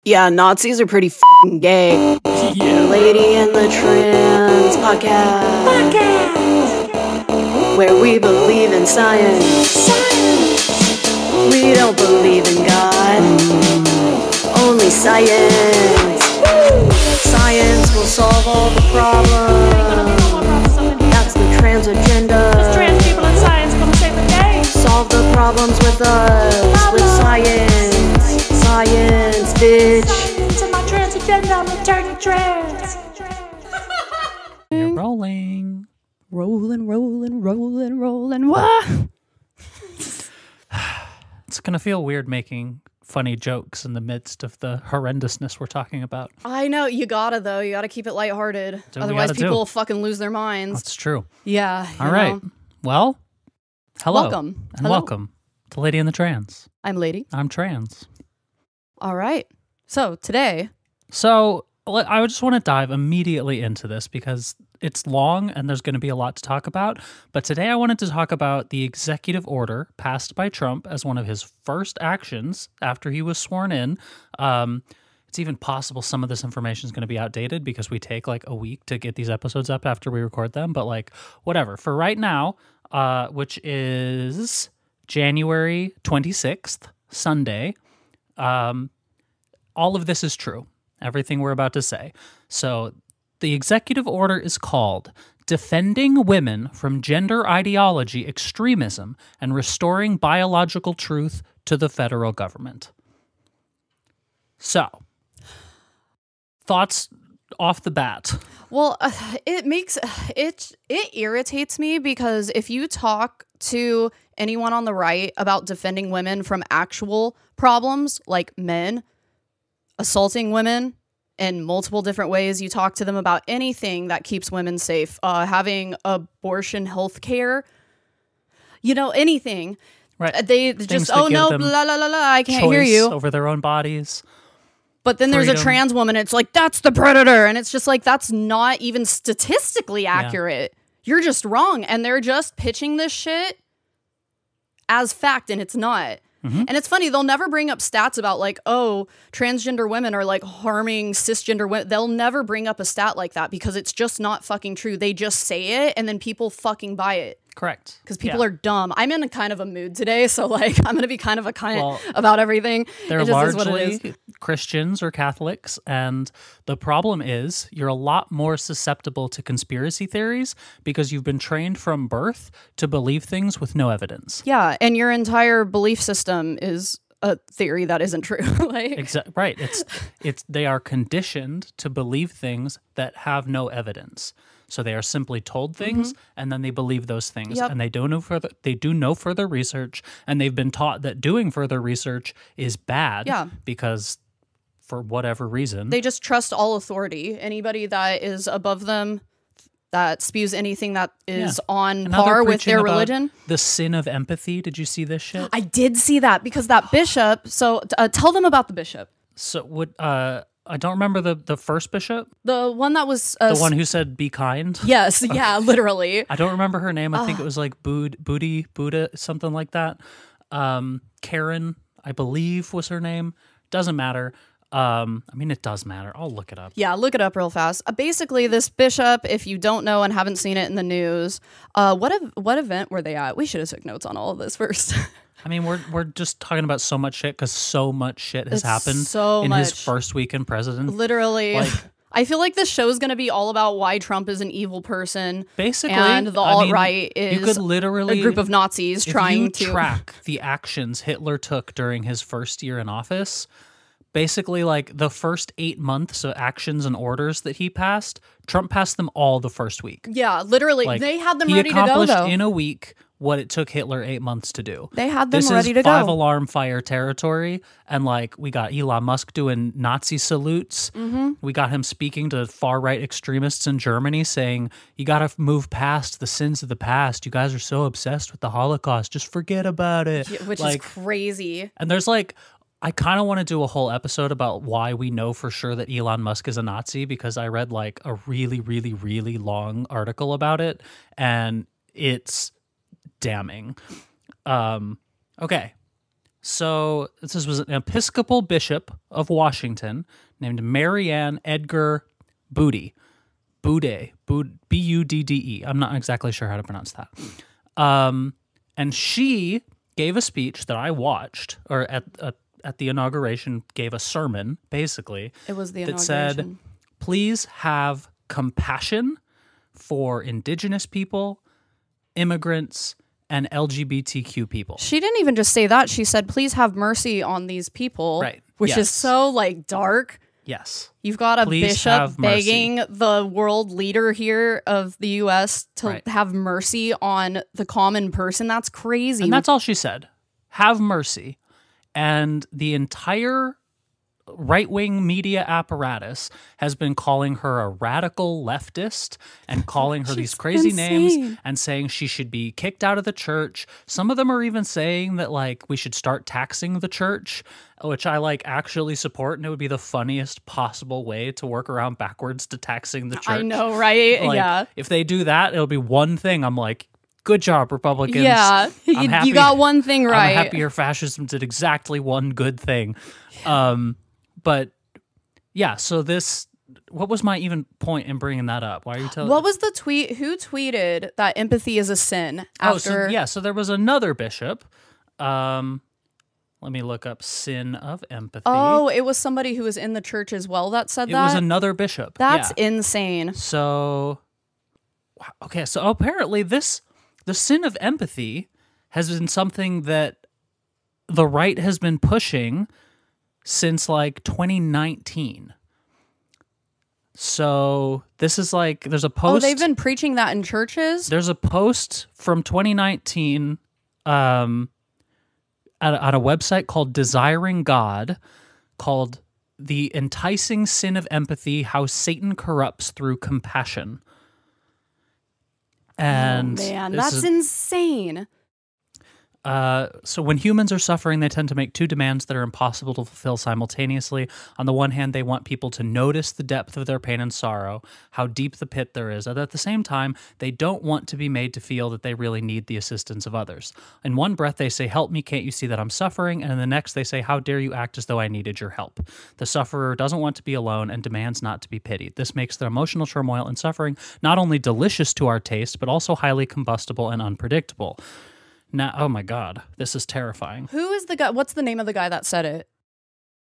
Yeah, Nazis are pretty fucking gay. Yeah. Lady and the Trans podcast. Where we believe in science. We don't believe in God. Only science. Science will solve all the problems. That's the trans agenda. There's trans people in science gonna save the day. Solve the problems with us. With science. Science, bitch. Science and my trans agenda. I'm returning trans. You're rolling. Rolling. What? It's going to feel weird making funny jokes in the midst of the horrendousness we're talking about. I know, you gotta though. You gotta keep it lighthearted. That's what we Otherwise, gotta people do. will fucking lose their minds. That's true. Yeah. All right. Well, hello. Welcome. And Hello. welcome to Lady and the Trans. I'm Lady. I'm trans. All right. So today, So I just want to dive immediately into this because it's long and there's going to be a lot to talk about. But today I wanted to talk about the executive order passed by Trump as one of his first actions after he was sworn in. It's even possible some of this information is going to be outdated because we take like a week to get these episodes up after we record them. But like whatever. For right now, which is January 26th, Sunday, all of this is true. Everything we're about to say. So the executive order is called Defending Women from Gender Ideology Extremism and Restoring Biological Truth to the Federal Government. So, thoughts off the bat. well, it irritates me because if you talk to anyone on the right about defending women from actual problems like men assaulting women in multiple different ways, you talk to them about anything that keeps women safe, having abortion health care, anything. Right. They Things just, that oh give no, them blah, blah, blah, blah, I can't hear Choice you. over their own bodies. But then there's a freedom. trans woman, it's like, that's the predator. And it's just like, that's not even statistically accurate. You're just wrong. And they're just pitching this shit as fact, and it's not. Mm-hmm. And it's funny, they'll never bring up stats about like, oh, transgender women are like harming cisgender women. They'll never bring up a stat like that because it's just not fucking true. They just say it and then people fucking buy it. Correct. Because people are dumb. I'm in a kind of a mood today, so like I'm gonna be kind of a Well, about everything. They're It just is what it largely is. Christians or Catholics, and the problem is you're a lot more susceptible to conspiracy theories because you've been trained from birth to believe things with no evidence. Yeah, and your entire belief system is a theory that isn't true. Like, Right. It's they are conditioned to believe things that have no evidence. So they are simply told things and then they believe those things. Yep. And they do no further research, and they've been taught that doing further research is bad because for whatever reason. they just trust all authority. Anybody that is above them, that spews anything that is on And now they're par with preaching their about religion. The sin of empathy. Did you see this shit? I did see that because that bishop. So tell them about the bishop. So would I don't remember the first bishop, The one that was the one who said be kind. Yes, yeah, literally. I don't remember her name. I think it was like Buddha, something like that. Karen, I believe, was her name. Doesn't matter. I mean, it does matter. I'll look it up. Yeah, look it up real fast. Basically, this bishop, if you don't know and haven't seen it in the news, what event were they at? We should have took notes on all of this first. I mean, we're just talking about so much shit because so much shit has It's happened so in his much. first week in president. Literally. Like- I feel like this show is going to be all about why Trump is an evil person. Basically, And the I mean, alt-right is you could literally a group of Nazis if trying you to track the actions Hitler took during his first year in office. Basically, like the first 8 months of actions and orders that he passed, Trump passed them all the first week. Yeah, literally. Like, They had them he ready to go, accomplished though. in a week what it took Hitler 8 months to do. They had them This ready is to five go. alarm fire territory, and like we got Elon Musk doing Nazi salutes. Mm-hmm. We got him speaking to far right extremists in Germany, saying you got to move past the sins of the past. You guys are so obsessed with the Holocaust, just forget about it. Yeah, which like, is crazy. and there's like. I kind of want to do a whole episode about why we know for sure that Elon Musk is a Nazi because I read like a really, really, really long article about it, and it's damning. Okay. So this was an Episcopal bishop of Washington named Marianne Edgar Budde. Budde. I'm not exactly sure how to pronounce that. And she gave a speech that I watched, or at the inauguration, gave a sermon, basically. It was the that inauguration. said, please have compassion for indigenous people, immigrants, and LGBTQ people. She didn't even just say that. She said, please have mercy on these people. Right. Which Yes. is so, like, dark. Yes. You've got a Please bishop have mercy. begging the world leader here of the U.S. to Right. have mercy on the common person. That's crazy. And that's all she said. Have mercy. And the entire right-wing media apparatus has been calling her a radical leftist and calling her these crazy names insane. and saying she should be kicked out of the church. Some of them are even saying that, like, we should start taxing the church, which I, like, actually support, and it would be the funniest possible way to work around backwards to taxing the church. I know, right? Like, yeah. if they do that, it'll be one thing. I'm like, good job, Republicans. Yeah. I'm happy- You got one thing right. I'm happy your fascism did exactly one good thing. But yeah, so this, what was my even point in bringing that up? Why are you telling What was the tweet? Who tweeted that empathy is a sin after? So there was another bishop. Let me look up sin of empathy. Oh, it was somebody who was in the church as well that said it that? was another bishop. That's yeah. insane. So, okay, so apparently the sin of empathy has been something that the right has been pushing since like 2019. So this is like, there's a post. Oh, they've been preaching that in churches? There's a post from 2019 at a website called Desiring God, called The Enticing Sin of Empathy, How Satan Corrupts Through Compassion. And Man, this that's is- insane. So when humans are suffering, they tend to make two demands that are impossible to fulfill simultaneously. On the one hand, they want people to notice the depth of their pain and sorrow, how deep the pit there is. And at the same time, they don't want to be made to feel that they really need the assistance of others. In one breath, they say, help me, can't you see that I'm suffering? And in the next, they say, how dare you act as though I needed your help? The sufferer doesn't want to be alone and demands not to be pitied. This makes their emotional turmoil and suffering not only delicious to our taste, but also highly combustible and unpredictable. Now, oh my God, this is terrifying. Who is the guy? What's the name of the guy that said it?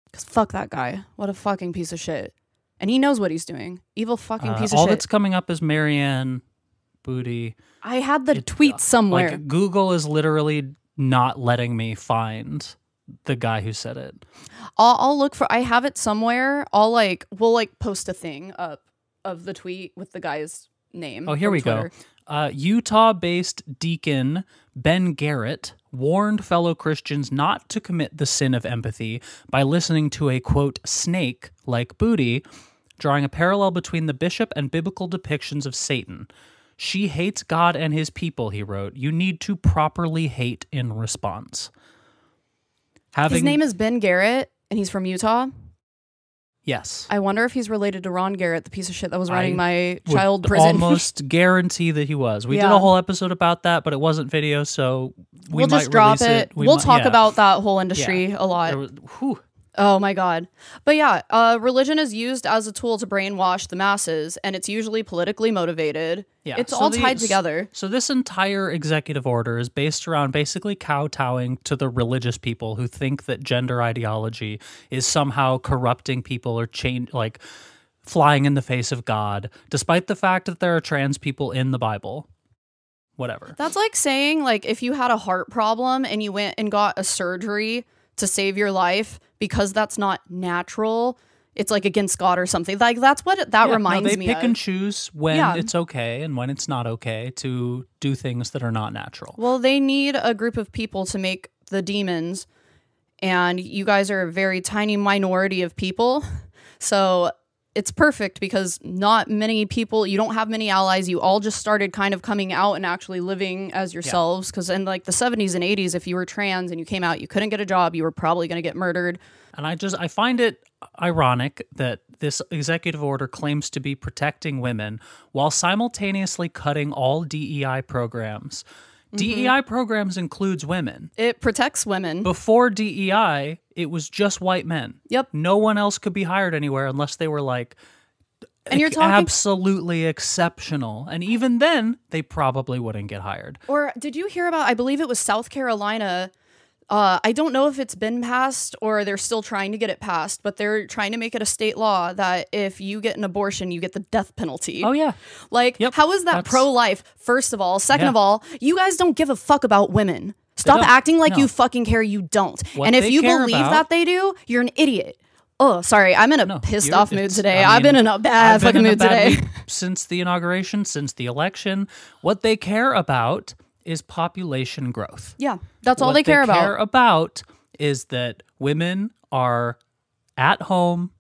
Because fuck that guy. What a fucking piece of shit. And he knows what he's doing. Evil fucking piece of All shit. that's coming up is Marianne Budde. I had the tweet somewhere. Like, Google is literally not letting me find the guy who said it. I'll look for. I have it somewhere. We'll post a thing up of the tweet with the guy's name. Oh, here from we Twitter. go. Utah-based deacon Ben Garrett warned fellow Christians not to commit the sin of empathy by listening to a, quote, snake like Budde, drawing a parallel between the bishop and biblical depictions of Satan. She hates God and his people, he wrote. You need to properly hate in response. His name is Ben Garrett, and he's from Utah. Yes. I wonder if he's related to Ron Garrett, the piece of shit that was running my would child prison. almost guarantee that he was. We did Yeah. a whole episode about that, but it wasn't video, so We'll might just drop release it. We We'll might- talk yeah. about that whole industry a lot. There was- whew. Oh my God. But yeah, religion is used as a tool to brainwash the masses, and it's usually politically motivated. Yeah, It's so all tied together. So this entire executive order is based around basically kowtowing to the religious people who think that gender ideology is somehow corrupting people or flying in the face of God, despite the fact that there are trans people in the Bible. Whatever. That's like saying, if you had a heart problem and you went and got a surgery to save your life because that's not natural, it's like against God or something. Like, that's what that reminds me of. They pick and of. choose when Yeah. it's okay and when it's not okay to do things that are not natural. Well, they need a group of people to make the demons, and you guys are a very tiny minority of people. So it's perfect because not many people, you don't have many allies. You all just started kind of coming out and actually living as yourselves. Because in the 70s and 80s, if you were trans and you came out, you couldn't get a job, you were probably going to get murdered. And I find it ironic that this executive order claims to be protecting women while simultaneously cutting all DEI programs, DEI programs includes women. It protects women. Before DEI, it was just white men. Yep. No one else could be hired anywhere unless they were like And you're talking absolutely exceptional. And even then, they probably wouldn't get hired. Or did you hear about, I believe it was South Carolina. I don't know if it's been passed or they're still trying to get it passed, but they're trying to make it a state law that if you get an abortion, you get the death penalty. Oh, yeah. Like, how is that pro-life, first of all? Second of all, you guys don't give a fuck about women. Stop acting like you fucking care. You don't. And if you believe that they do, you're an idiot. Oh, sorry. I'm in a pissed off mood today. I've been in a bad fucking mood today. Since the inauguration, since the election, what they care about is population growth. Yeah, that's all they care about. What they care about is that women are at home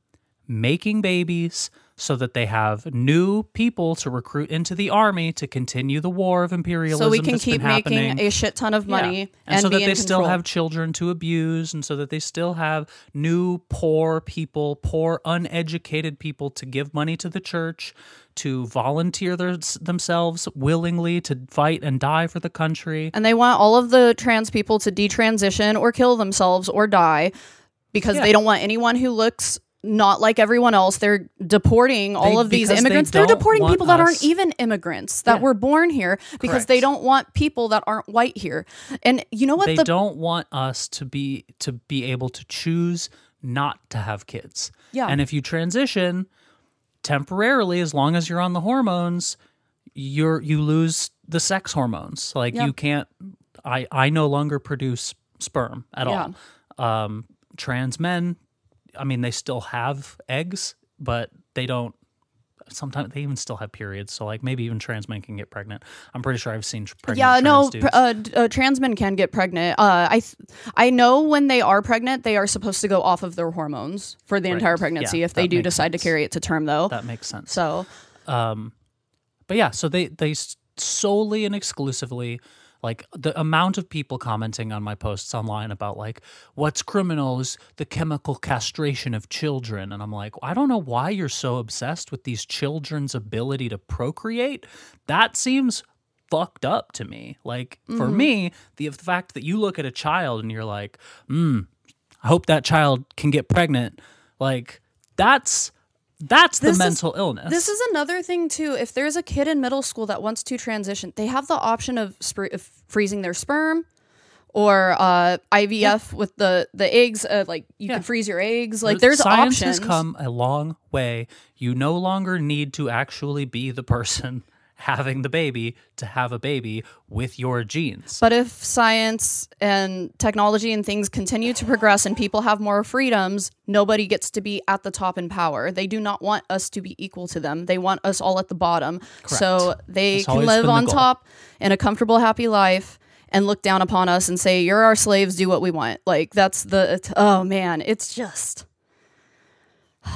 making babies so that they have new people to recruit into the army to continue the war of imperialism. So we can keep making a shit ton of money and so be that they in still control. have children to abuse, and so that they still have new poor people, poor uneducated people to give money to the church, to volunteer themselves willingly to fight and die for the country. And they want all of the trans people to detransition or kill themselves or die because they don't want anyone who looks not like everyone else. They're deporting all of these immigrants. They're deporting people that aren't even immigrants, that were born here because they don't want people that aren't white here. And you know what? They don't want us to be able to choose not to have kids. Yeah. And if you transition temporarily, as long as you're on the hormones, you lose the sex hormones. Like you can't. I no longer produce sperm at all. Trans men, I mean, they still have eggs, but they don't. Sometimes they even still have periods. So, like, maybe even trans men can get pregnant. I'm pretty sure I've seen pregnant trans dudes. Trans men can get pregnant. I know when they are pregnant, they are supposed to go off of their hormones for the entire pregnancy. If they do decide to carry it to term, though, that makes sense. So, but yeah, so they solely and exclusively. Like, the amount of people commenting on my posts online about, like, what's criminal is the chemical castration of children. And I'm like, I don't know why you're so obsessed with these children's ability to procreate. That seems fucked up to me. Like, for me, the fact that you look at a child and you're like, I hope that child can get pregnant. Like, that's the mental illness. This is another thing, too. If there's a kid in middle school that wants to transition, they have the option of freezing their sperm or IVF with the eggs. Like, you can freeze your eggs. Like, there's options. Science has come a long way. You no longer need to actually be the person having the baby to have a baby with your genes. But if science and technology and things continue to progress and people have more freedoms, nobody gets to be at the top in power. They do not want us to be equal to them. They want us all at the bottom. Correct. So they can live on top in a comfortable, happy life and look down upon us and say, you're our slaves, do what we want. Like, that's oh man, it's just...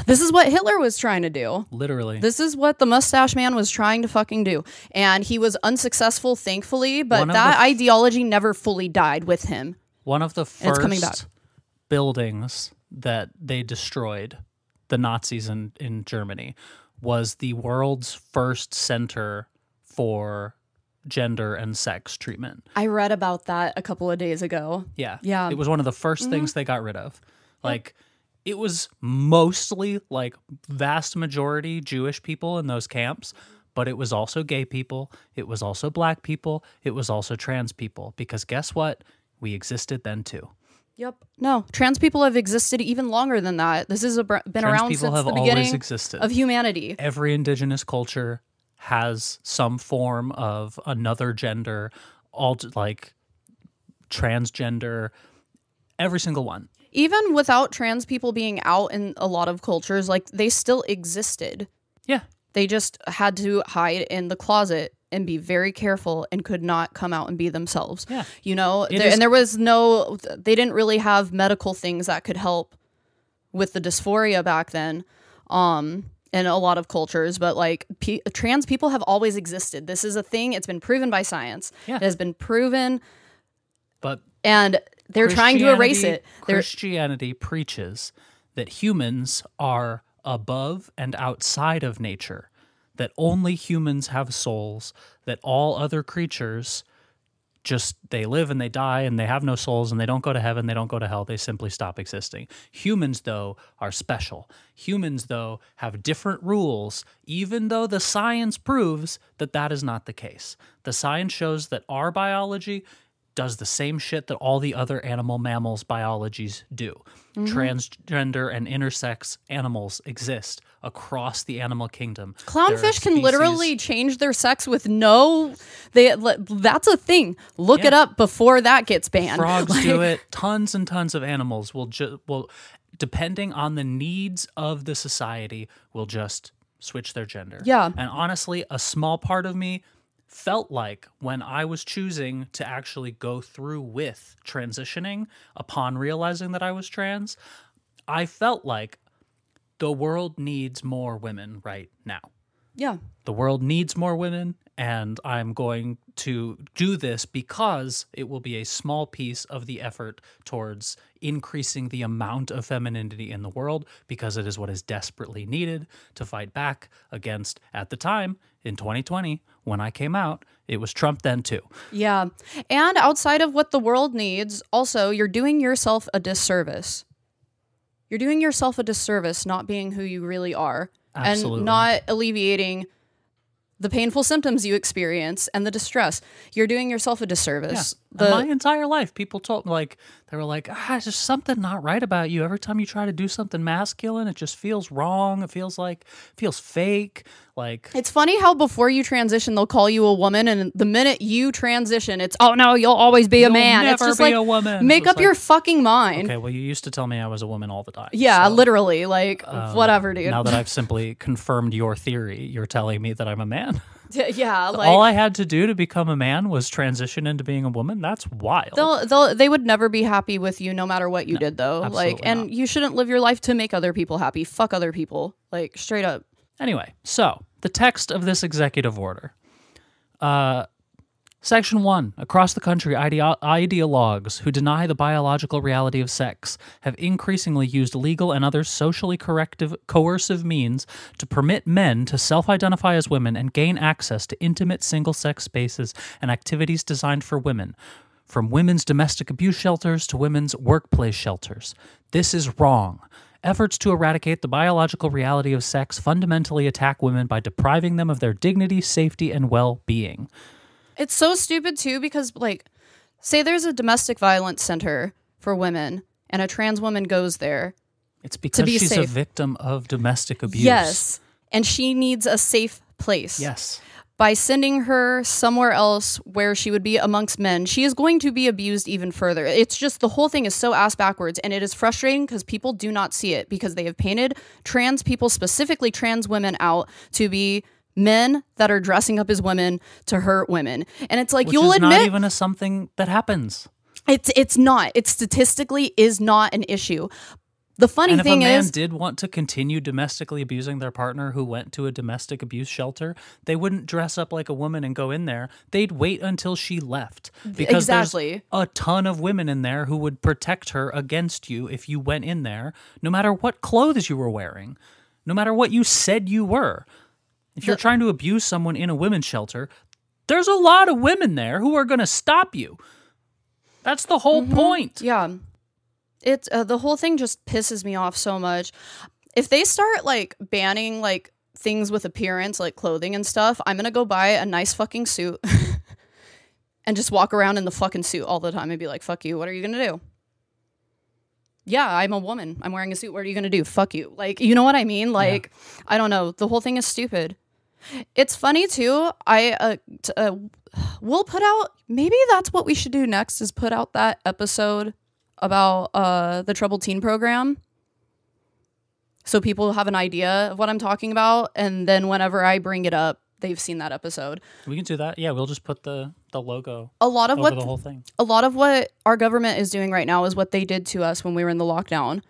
This is what Hitler was trying to do. Literally. This is what the mustache man was trying to fucking do. And he was unsuccessful, thankfully, but that ideology never fully died with him. One of the first buildings that they destroyed, the Nazis in Germany, was the world's first center for gender and sex treatment. I read about that a couple of days ago. Yeah. Yeah. It was one of the first things they got rid of. Like... It was mostly, like, vast majority Jewish people in those camps, but it was also gay people, it was also black people, it was also trans people, because guess what? We existed then too. Yep. No, trans people have existed even longer than that. This has been around since the beginning of humanity. Every indigenous culture has some form of another gender, like transgender, every single one. Even without trans people being out in a lot of cultures, like, they still existed. Yeah. They just had to hide in the closet and be very careful and could not come out and be themselves. Yeah. You know, and there was they didn't really have medical things that could help with the dysphoria back then in a lot of cultures. But, like, trans people have always existed. This is a thing. It's been proven by science. Yeah. It has been proven. And they're trying to erase it. Christianity preaches that humans are above and outside of nature, that only humans have souls, that all other creatures they live and they die and they have no souls and they don't go to heaven, they don't go to hell, they simply stop existing. Humans, though, are special. Humans, though, have different rules, even though the science proves that that is not the case. The science shows that our biology does the same shit that all the other animal mammals' biologies do. Transgender and intersex animals exist across the animal kingdom. Clownfish can literally change their sex with that's a thing. Look it up before that gets banned. Frogs do it. Tons and tons of animals will depending on the needs of the society, will just switch their gender. Yeah. And honestly, a small part of me felt like when I was choosing to actually go through with transitioning upon realizing that I was trans, I felt like the world needs more women right now. Yeah. The world needs more women, and I'm going to do this because it will be a small piece of the effort towards increasing the amount of femininity in the world, because it is what is desperately needed to fight back against, at the time, in 2020, when I came out, it was Trump then too. Yeah. And outside of what the world needs, also, you're doing yourself a disservice. You're doing yourself a disservice not being who you really are. Absolutely. And not alleviating the painful symptoms you experience and the distress. You're doing yourself a disservice. Yeah. My entire life, people told me, they were like, there's something not right about you. Every time you try to do something masculine, it just feels wrong. It feels fake. It's funny how before you transition, they'll call you a woman, and the minute you transition, it's, oh no, you'll always be a man. Never It's just be like, a woman. make up your fucking mind. Okay, well, you used to tell me I was a woman all the time. Yeah, so, literally, whatever, dude. Now that I've simply confirmed your theory, you're telling me that I'm a man. Yeah, all I had to do to become a man was transition into being a woman. That's wild. They would never be happy with you no matter what you did, though. Not. You shouldn't live your life to make other people happy. Fuck other people. Straight up. Anyway, so the text of this executive order. Section 1. Across the country, ideologues who deny the biological reality of sex have increasingly used legal and other socially coercive means to permit men to self-identify as women and gain access to intimate single-sex spaces and activities designed for women, from women's domestic abuse shelters to women's workplace shelters. This is wrong. Efforts to eradicate the biological reality of sex fundamentally attack women by depriving them of their dignity, safety, and well-being. It's so stupid, too, because, say there's a domestic violence center for women, and a trans woman goes there. It's because she's safe. A victim of domestic abuse. Yes, and she needs a safe place. Yes. By sending her somewhere else where she would be amongst men, she is going to be abused even further. It's just, the whole thing is so ass backwards, and it is frustrating because people do not see it, because they have painted trans people, specifically trans women, out to be men that are dressing up as women to hurt women. And it's like, you'll admit, not even something that happens. It's not. It statistically is not an issue. The funny thing is, if a man did want to continue domestically abusing their partner who went to a domestic abuse shelter, they wouldn't dress up like a woman and go in there. They'd wait until she left. Because there's a ton of women in there who would protect her against you if you went in there, no matter what clothes you were wearing, no matter what you said you were. If you're trying to abuse someone in a women's shelter, there's a lot of women there who are going to stop you. That's the whole point. Yeah. It's the whole thing just pisses me off so much. If they start banning things with appearance, like clothing and stuff, I'm going to go buy a nice fucking suit and just walk around in the fucking suit all the time and be like, fuck you. What are you going to do? Yeah, I'm a woman. I'm wearing a suit. What are you going to do? Fuck you. You know what I mean? I don't know. The whole thing is stupid. It's funny too. We'll put out, maybe that's what we should do next, is put out that episode about the Troubled Teen program, so people have an idea of what I'm talking about, and then whenever I bring it up, they've seen that episode. We can do that. Yeah, we'll just put the logo over the whole thing. A lot of what our government is doing right now is what they did to us when we were in the lockdown.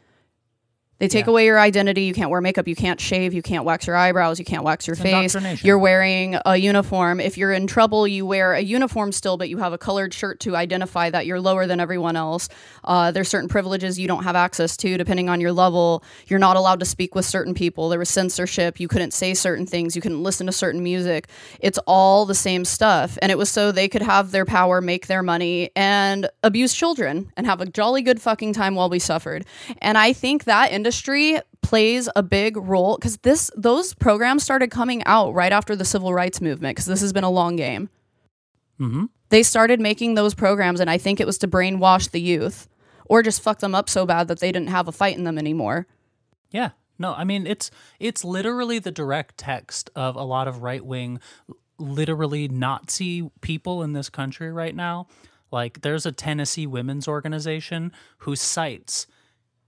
They take away your identity. You can't wear makeup. You can't shave. You can't wax your eyebrows. You can't wax your face. You're wearing a uniform. If you're in trouble, you wear a uniform still, but you have a colored shirt to identify that you're lower than everyone else. There's certain privileges you don't have access to depending on your level. You're not allowed to speak with certain people. There was censorship. You couldn't say certain things. You couldn't listen to certain music. It's all the same stuff. And it was so they could have their power, make their money, and abuse children and have a jolly good fucking time while we suffered. And I think that industry plays a big role because those programs started coming out right after the civil rights movement, because this has been a long game. They started making those programs, and I think it was to brainwash the youth or just fuck them up so bad that they didn't have a fight in them anymore. Yeah. No, I mean, it's literally the direct text of a lot of right-wing, literally Nazi people in this country right now. Like, there's a Tennessee women's organization who cites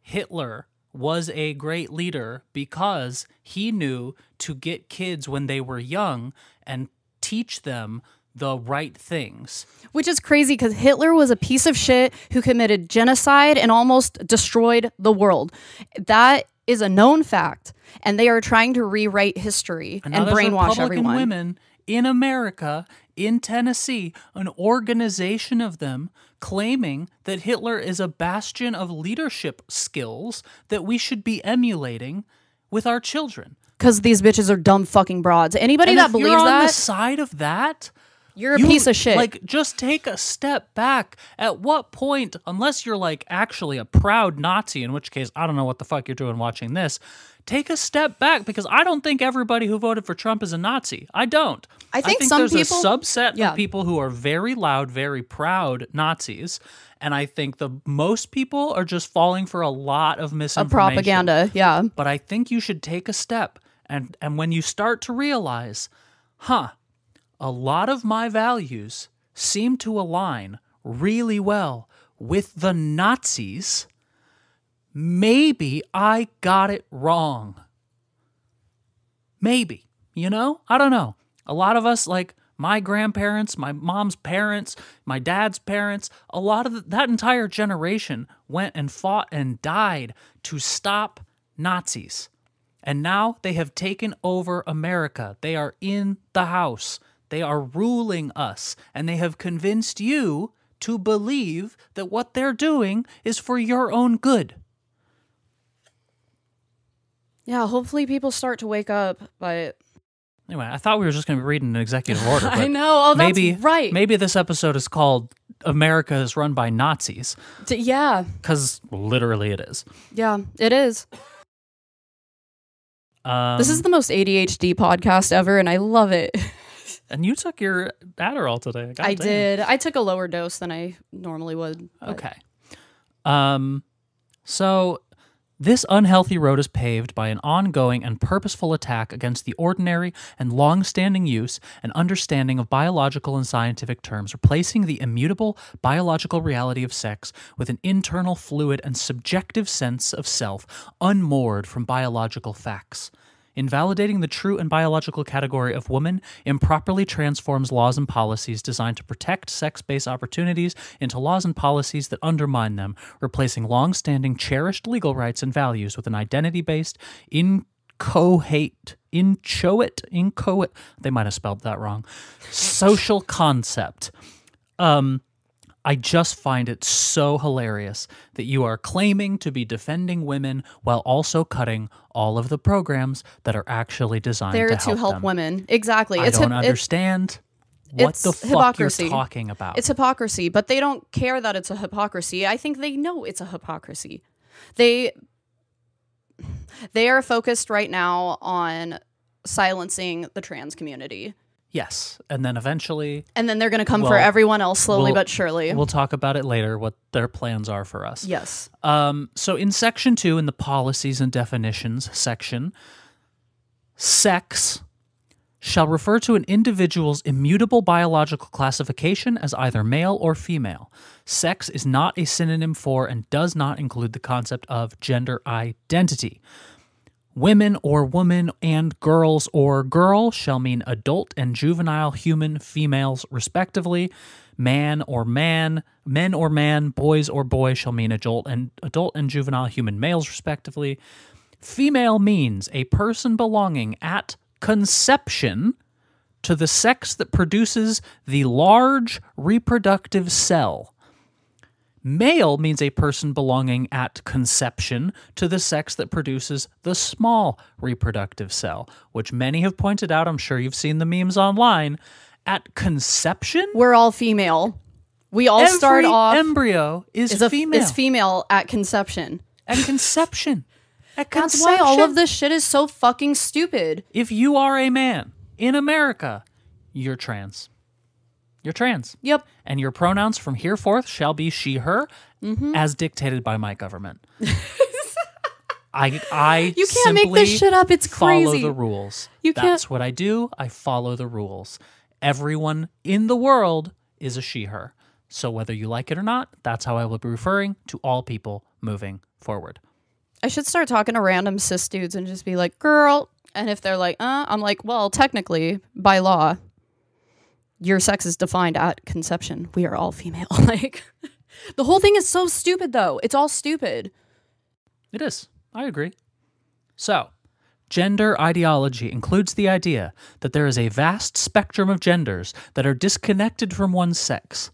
Hitler was a great leader because he knew to get kids when they were young and teach them the right things. Which is crazy because Hitler was a piece of shit who committed genocide and almost destroyed the world. That is a known fact. And they are trying to rewrite history and brainwash everyone. Women in America, in Tennessee, an organization of them claiming that Hitler is a bastion of leadership skills that we should be emulating with our children. Because these bitches are dumb fucking broads. Anybody that believes you're on that, the side of that, you're a piece of shit. Like, just take a step back. At what point, unless you're like actually a proud Nazi, in which case I don't know what the fuck you're doing watching this, take a step back, because I don't think everybody who voted for Trump is a Nazi. I don't. I think some there's people, a subset of people who are very loud, very proud Nazis, and I think the most people are just falling for a lot of misinformation. Propaganda, yeah. But I think you should take a step, and when you start to realize, a lot of my values seem to align really well with the Nazis, maybe I got it wrong. Maybe, I don't know. A lot of us, like my grandparents, my mom's parents, my dad's parents, a lot of that entire generation went and fought and died to stop Nazis. And now they have taken over America. They are in the house. They are ruling us. And they have convinced you to believe that what they're doing is for your own good. Yeah, hopefully people start to wake up, but... Anyway, I thought we were just going to be reading an executive order. But I know. Oh, that's right. Maybe this episode is called America is Run by Nazis. Yeah. Because literally it is. Yeah, it is. This is the most ADHD podcast ever, and I love it. And you took your Adderall today. I did. I took a lower dose than I normally would. But. Okay. So this unhealthy road is paved by an ongoing and purposeful attack against the ordinary and long-standing use and understanding of biological and scientific terms, replacing the immutable biological reality of sex with an internal, fluid, and subjective sense of self, unmoored from biological facts. Invalidating the true and biological category of woman improperly transforms laws and policies designed to protect sex-based opportunities into laws and policies that undermine them, replacing long-standing cherished legal rights and values with an identity-based, inchoate, they might have spelled that wrong, social concept. I just find it so hilarious that you are claiming to be defending women while also cutting all of the programs that are actually designed to help them. Women. Exactly. I don't understand what the fuck hypocrisy. You're talking about. It's hypocrisy, but they don't care that it's a hypocrisy. I think they know it's a hypocrisy. They are focused right now on silencing the trans community. Yes, and then eventually... And then they're going to come for everyone else slowly but surely. We'll talk about it later, what their plans are for us. Yes. So in Section 2, in the Policies and Definitions section, sex shall refer to an individual's immutable biological classification as either male or female. Sex is not a synonym for and does not include the concept of gender identity. Women or woman and girls or girl shall mean adult and juvenile human females, respectively. man or man, men or man, boys or boy shall mean adult and juvenile human males, respectively. Female means a person belonging at conception to the sex that produces the large reproductive cell. Male means a person belonging at conception to the sex that produces the small reproductive cell, which many have pointed out. I'm sure you've seen the memes online. At conception? We're all female. We all start off. Embryo is female. Is female at conception. At conception. At That's conception. why all of this shit is so fucking stupid. If you are a man in America, you're trans. You're trans. Yep. And your pronouns from here forth shall be she, her, as dictated by my government. I You can't make this shit up. It's crazy. Follow the rules. You can't. That's what I do. I follow the rules. Everyone in the world is a she, her. So whether you like it or not, that's how I will be referring to all people moving forward. I should start talking to random cis dudes and just be like, girl. And if they're like, I'm like, well, technically, by law, your sex is defined at conception. We are all female. Like, the whole thing is so stupid, though. It's all stupid. It is. I agree. So, gender ideology includes the idea that there is a vast spectrum of genders that are disconnected from one's sex.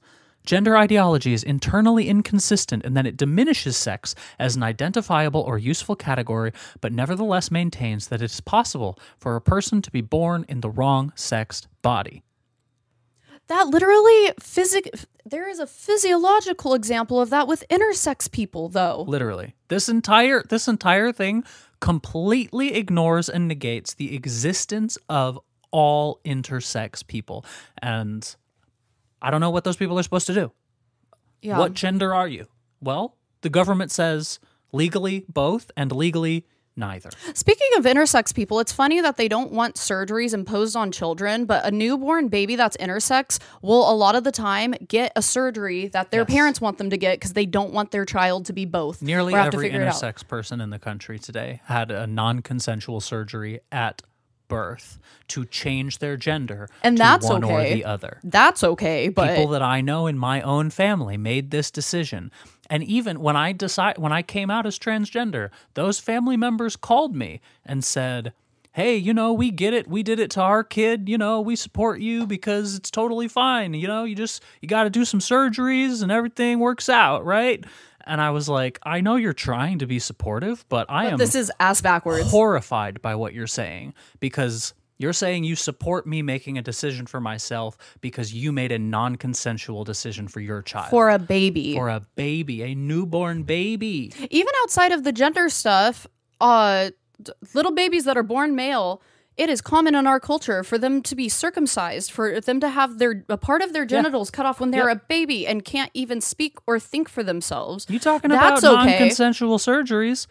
Gender ideology is internally inconsistent in that it diminishes sex as an identifiable or useful category, but nevertheless maintains that it is possible for a person to be born in the wrong sexed body. That literally, there is a physiological example of that with intersex people, though. Literally. This entire thing completely ignores and negates the existence of all intersex people. And I don't know what those people are supposed to do. Yeah. What gender are you? Well, the government says legally both and legally neither. Speaking of intersex people, it's funny that they don't want surgeries imposed on children, but a newborn baby that's intersex will a lot of the time get a surgery that their parents want them to get because they don't want their child to be both. Nearly every intersex person in the country today had a non-consensual surgery at birth to change their gender and to that's one okay. or the other. That's okay, but people that I know in my own family made this decision. And even when I came out as transgender, those family members called me and said, hey, we get it. We did it to our kid. We support you because it's totally fine. You got to do some surgeries and everything works out, right? And I was like, I know you're trying to be supportive, but this is ass backwards. Horrified by what you're saying, because you're saying you support me making a decision for myself because you made a non-consensual decision for your child. For a baby. For a baby, a newborn baby. Even outside of the gender stuff, little babies that are born male, it is common in our culture for them to be circumcised, for them to have a part of their genitals cut off when they're a baby and can't even speak or think for themselves. You talking about non-consensual surgeries?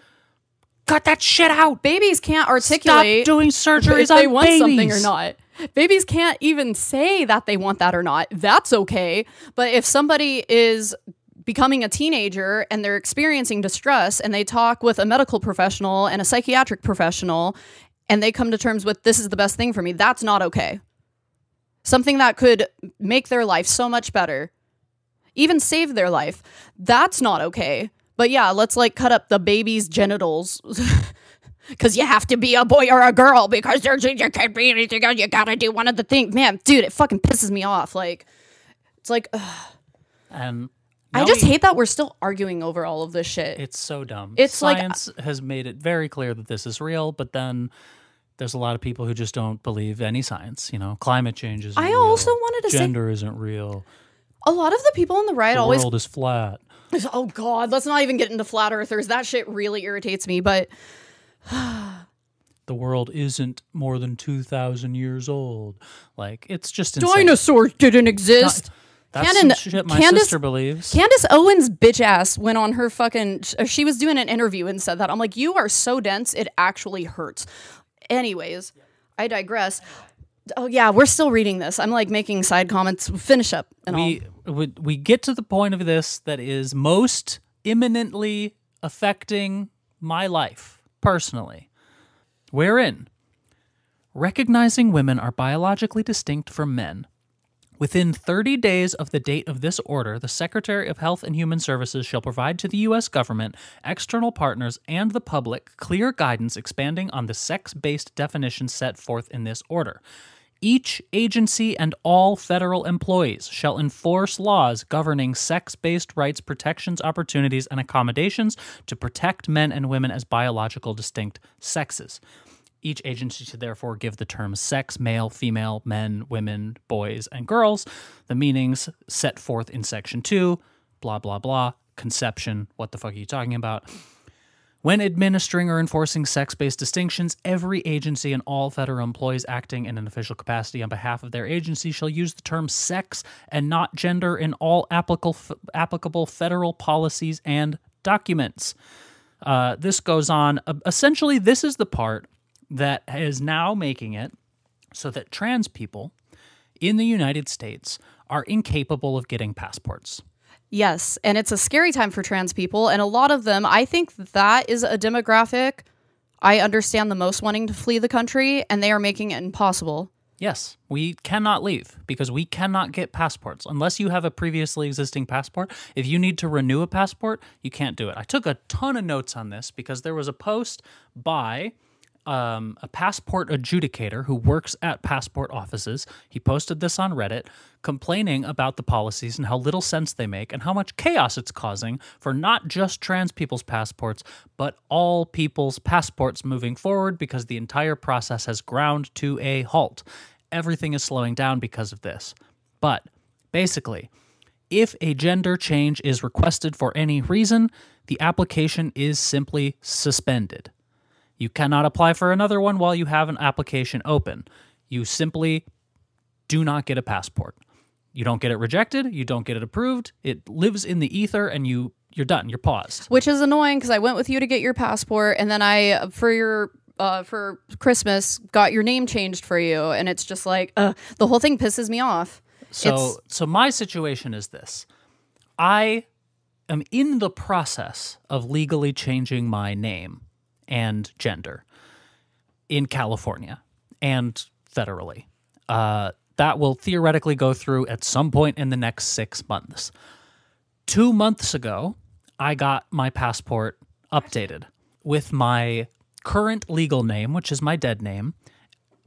Cut that shit out. Babies can't articulate. Stop doing surgeries if they on want babies. Something or not. Babies can't even say that they want that or not. That's okay. But if somebody is becoming a teenager and they're experiencing distress and they talk with a medical professional and a psychiatric professional and they come to terms with, this is the best thing for me, that's not okay. Something that could make their life so much better, even save their life, that's not okay. But yeah, let's cut up the baby's genitals because you have to be a boy or a girl because you can't be anything else. You gotta do one of the things. Man, dude, it fucking pisses me off. It's like, ugh. I just hate that we're still arguing over all of this shit. It's so dumb. It's Science has made it very clear that this is real, but then there's a lot of people who just don't believe any science. Climate change isn't real. Also wanted to say gender isn't real. A lot of the people on the right the always... world is flat. Oh, God, let's not even get into flat earthers. That shit really irritates me, but... The world isn't more than 2,000 years old. It's just insane. Dinosaurs didn't exist. That's some shit my sister believes. Candace Owens' bitch ass went on her fucking... She was doing an interview and said that. I'm like, you are so dense, it actually hurts. Anyways, I digress. Oh, yeah, we're still reading this. I'm making side comments. Finish up. We get to the point of this that is most imminently affecting my life, personally. Wherein, recognizing women are biologically distinct from men, Within 30 days of the date of this order, the Secretary of Health and Human Services shall provide to the U.S. government, external partners, and the public clear guidance expanding on the sex-based definitions set forth in this order. Each agency and all federal employees shall enforce laws governing sex-based rights, protections, opportunities, and accommodations to protect men and women as biological distinct sexes. Each agency should therefore give the terms sex, male, female, men, women, boys, and girls the meanings set forth in Section 2, blah, blah, blah, conception, what the fuck are you talking about? When administering or enforcing sex-based distinctions, every agency and all federal employees acting in an official capacity on behalf of their agency shall use the term sex and not gender in all applicable federal policies and documents. This goes on. Essentially, this is the part that is now making it so that trans people in the United States are incapable of getting passports. Yes, and it's a scary time for trans people, and a lot of them, I think that is a demographic I understand the most wanting to flee the country, and they are making it impossible. Yes, we cannot leave because we cannot get passports. Unless you have a previously existing passport, if you need to renew a passport, you can't do it. I took a ton of notes on this because there was a post by a passport adjudicator who works at passport offices. He posted this on Reddit, complaining about the policies and how little sense they make and how much chaos it's causing for not just trans people's passports, but all people's passports moving forward because the entire process has ground to a halt. Everything is slowing down because of this. But basically, if a gender change is requested for any reason, the application is simply suspended. You cannot apply for another one while you have an application open. You simply do not get a passport. You don't get it rejected. You don't get it approved. It lives in the ether, and you're done. You're paused. Which is annoying because I went with you to get your passport, and then I, for Christmas, got your name changed for you, and it's just like, the whole thing pisses me off. So my situation is this. I am in the process of legally changing my name and gender in California and federally. That will theoretically go through at some point in the next 6 months. 2 months ago, I got my passport updated with my current legal name, which is my dead name,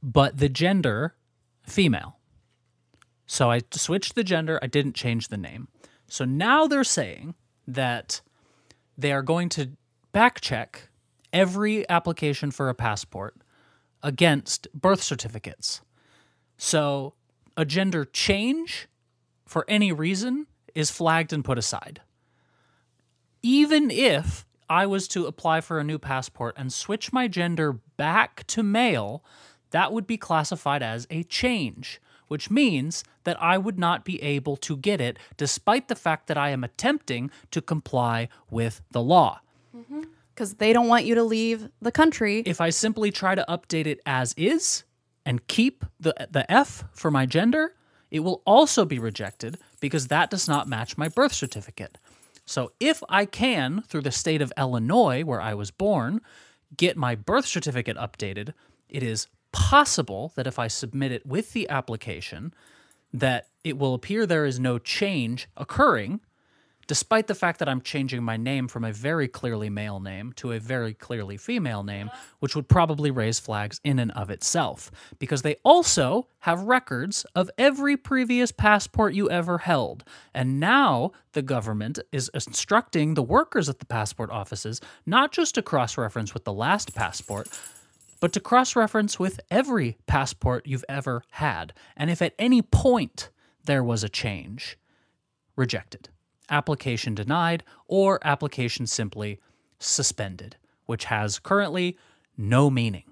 but the gender, female. So I switched the gender, I didn't change the name. So now they're saying that they are going to back check every application for a passport against birth certificates. So a gender change for any reason is flagged and put aside. Even if I was to apply for a new passport and switch my gender back to male, that would be classified as a change, which means that I would not be able to get it despite the fact that I am attempting to comply with the law. Because they don't want you to leave the country. If I simply try to update it as is and keep the F for my gender, it will also be rejected because that does not match my birth certificate. So if I can, through the state of Illinois, where I was born, get my birth certificate updated, it is possible that if I submit it with the application, that it will appear there is no change occurring, despite the fact that I'm changing my name from a very clearly male name to a very clearly female name, which would probably raise flags in and of itself, because they also have records of every previous passport you ever held. And now the government is instructing the workers at the passport offices not just to cross-reference with the last passport, but to cross-reference with every passport you've ever had. And if at any point there was a change, rejected. Application denied, or application simply suspended, which has currently no meaning.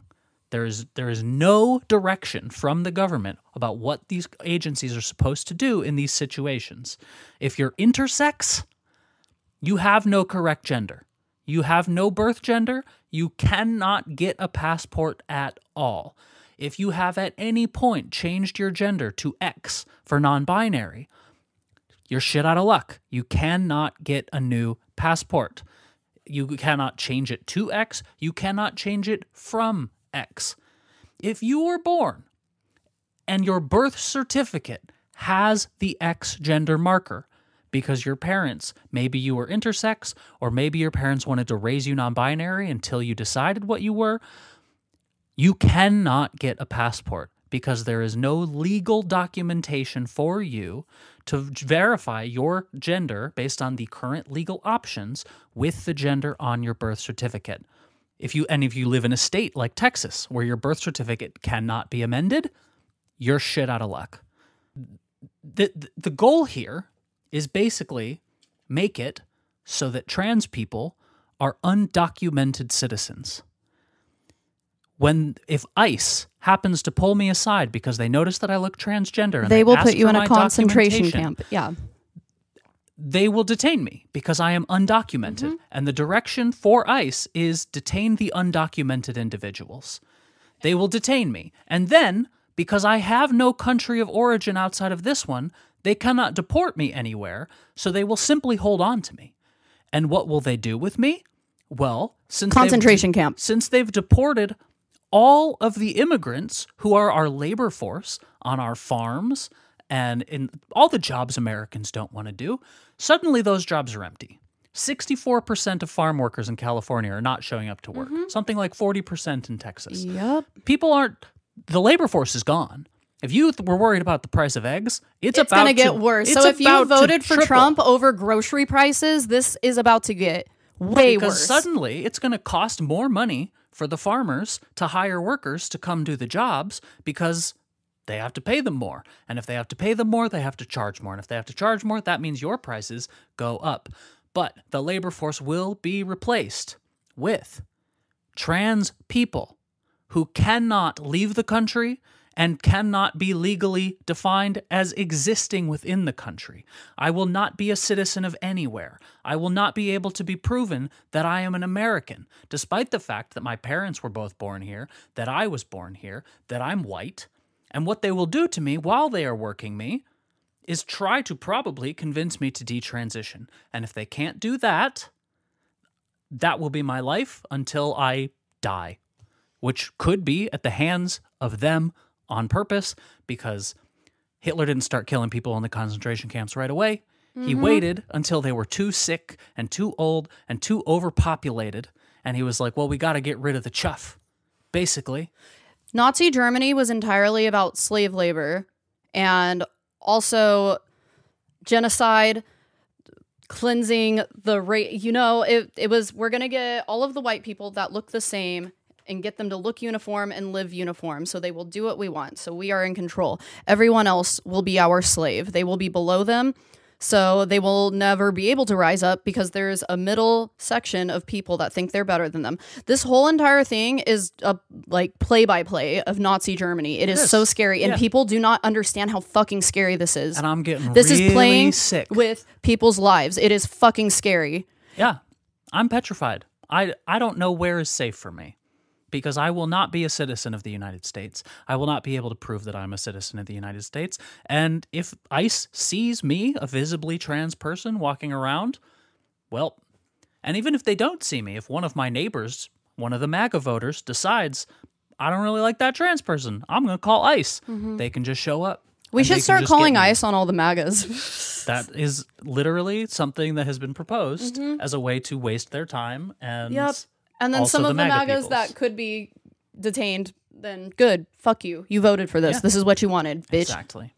There is no direction from the government about what these agencies are supposed to do in these situations. If you're intersex, you have no correct gender. You have no birth gender. You cannot get a passport at all. If you have at any point changed your gender to X for non-binary, you're shit out of luck. You cannot get a new passport. You cannot change it to X. You cannot change it from X. If you were born and your birth certificate has the X gender marker because your parents, maybe you were intersex, or maybe your parents wanted to raise you non-binary until you decided what you were, you cannot get a passport because there is no legal documentation for you to verify your gender based on the current legal options with the gender on your birth certificate. If you live in a state like Texas where your birth certificate cannot be amended, you're shit out of luck. The goal here is basically make it so that trans people are undocumented citizens. If ICE happens to pull me aside because they notice that I look transgender and they will ask put you for in a my concentration documentation, camp. Yeah. they will detain me because I am undocumented. And the direction for ICE is detain the undocumented individuals. They will detain me. And then, because I have no country of origin outside of this one, they cannot deport me anywhere, so they will simply hold on to me. And what will they do with me? Well, concentration camp. Since they've deported all of the immigrants who are our labor force on our farms and in all the jobs Americans don't want to do, suddenly those jobs are empty. 64% of farm workers in California are not showing up to work. Something like 40% in Texas. Yep. The labor force is gone. If you were worried about the price of eggs, it's about going to get worse. So if you voted for Trump over grocery prices, this is about to get way worse. Because suddenly it's going to cost more money for the farmers to hire workers to come do the jobs because they have to pay them more. And if they have to pay them more, they have to charge more. And if they have to charge more, that means your prices go up. But the labor force will be replaced with trans people who cannot leave the country and cannot be legally defined as existing within the country. I will not be a citizen of anywhere. I will not be able to be proven that I am an American, despite the fact that my parents were both born here, that I was born here, that I'm white. And what they will do to me while they are working me is try to probably convince me to detransition. And if they can't do that, that will be my life until I die, which could be at the hands of them on purpose, because Hitler didn't start killing people in the concentration camps right away. He waited until they were too sick and too old and too overpopulated, and he was like, well, we got to get rid of the chuff, basically. Nazi Germany was entirely about slave labor and also genocide, cleansing the race. You know, it was, we're going to get all of the white people that look the same and get them to look uniform and live uniform, so they will do what we want. So we are in control. Everyone else will be our slave. They will be below them, so they will never be able to rise up because there's a middle section of people that think they're better than them. This whole entire thing is a like play-by-play of Nazi Germany. It is so scary, and people do not understand how fucking scary this is. And I'm getting this really is playing sick with people's lives. It is fucking scary. Yeah, I'm petrified. I don't know where is safe for me, because I will not be a citizen of the United States. I will not be able to prove that I'm a citizen of the United States. And if ICE sees me, a visibly trans person walking around, well, and even if they don't see me, if one of my neighbors, one of the MAGA voters, decides, I don't really like that trans person, I'm going to call ICE. They can just show up. We should start calling ICE on all the MAGAs. That is literally something that has been proposed as a way to waste their time. And And then also some of the MAGA MAGAs that could be detained, then good. Fuck you. You voted for this. Yeah. This is what you wanted, bitch. Exactly.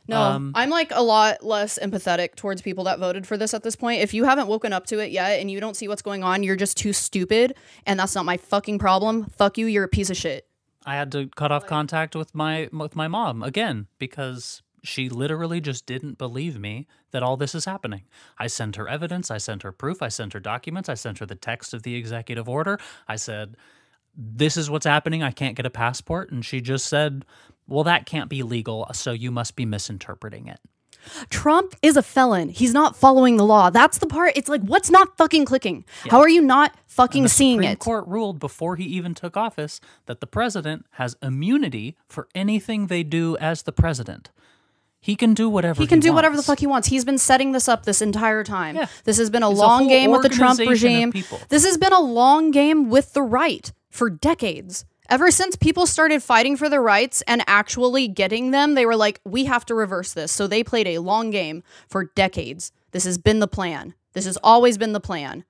No, I'm like a lot less empathetic towards people that voted for this at this point. If you haven't woken up to it yet and you don't see what's going on, you're just too stupid, and that's not my fucking problem. Fuck you. You're a piece of shit. I had to cut off contact with my mom again because she literally just didn't believe me that all this is happening. I sent her evidence, I sent her proof, I sent her documents, I sent her the text of the executive order. I said, this is what's happening, I can't get a passport. And she just said, well, that can't be legal, so you must be misinterpreting it. Trump is a felon. He's not following the law. That's the part. It's like, what's not fucking clicking? Yeah. How are you not fucking seeing it? The Supreme Court ruled before he even took office that the president has immunity for anything they do as the president. He can do whatever he do wants. whatever the fuck he wants. He's been setting this up this entire time. Yeah. This has been a long game with the Trump regime. This has been a long game with the right for decades. Ever since people started fighting for their rights and actually getting them, they were like, we have to reverse this. So they played a long game for decades. This has been the plan. This has always been the plan.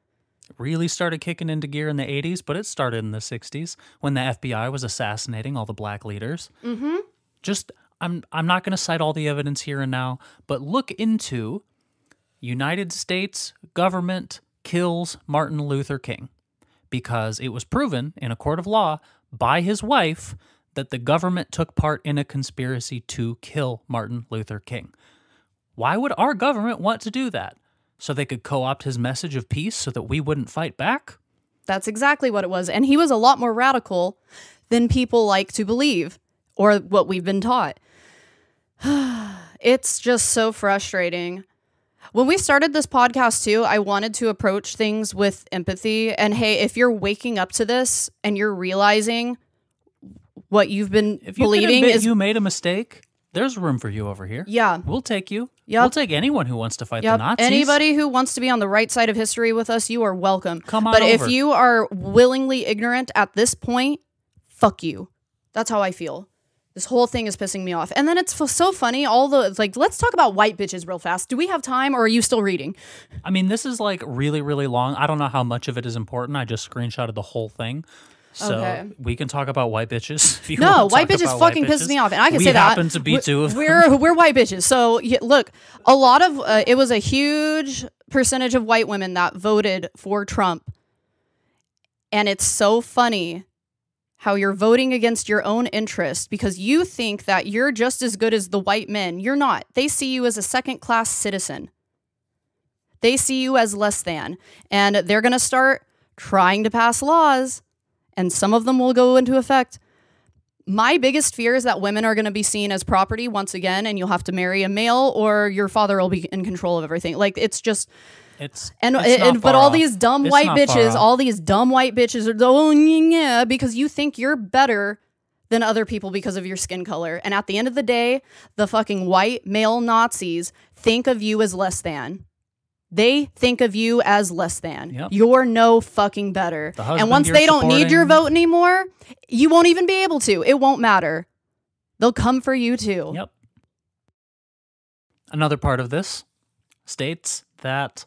Really started kicking into gear in the 80s, but it started in the 60s when the FBI was assassinating all the black leaders. Mm-hmm. I'm not going to cite all the evidence here and now, but look into United States government kills Martin Luther King, because it was proven in a court of law by his wife that the government took part in a conspiracy to kill Martin Luther King. Why would our government want to do that? So they could co-opt his message of peace so that we wouldn't fight back? That's exactly what it was. And he was a lot more radical than people like to believe, or what we've been taught. It's just so frustrating. When we started this podcast too, I wanted to approach things with empathy. And hey, if you're waking up to this and you're realizing what you've been believing is you made a mistake, there's room for you over here. Yeah. We'll take you. Yep. We'll take anyone who wants to fight the Nazis. Anybody who wants to be on the right side of history with us, you are welcome. Come on But over. if you are willingly ignorant at this point, fuck you. That's how I feel. This whole thing is pissing me off. And then it's so funny, let's talk about white bitches real fast. Do we have time, or are you still reading? I mean, this is like really, really long. I don't know how much of it is important. I just screenshotted the whole thing. So Okay. we can talk about white bitches. If you No, want to white talk bitches about fucking white pisses me off, and I can we say that. We happen to be two of them. We're white bitches. So look, a lot of it was a huge percentage of white women that voted for Trump, and it's so funny how you're voting against your own interest because you think that you're just as good as the white men. You're not. They see you as a second-class citizen. They see you as less than, and they're going to start trying to pass laws, and some of them will go into effect. My biggest fear is that women are going to be seen as property once again, and you'll have to marry a male, or your father will be in control of everything. Like, it's just... It's but all these dumb white bitches, are oh yeah, because you think you're better than other people because of your skin color. And at the end of the day, the fucking white male Nazis think of you as less than. They think of you as less than. Yep. You're no fucking better. And once they don't need your vote anymore, you won't even be able to. It won't matter. They'll come for you too. Yep. Another part of this states that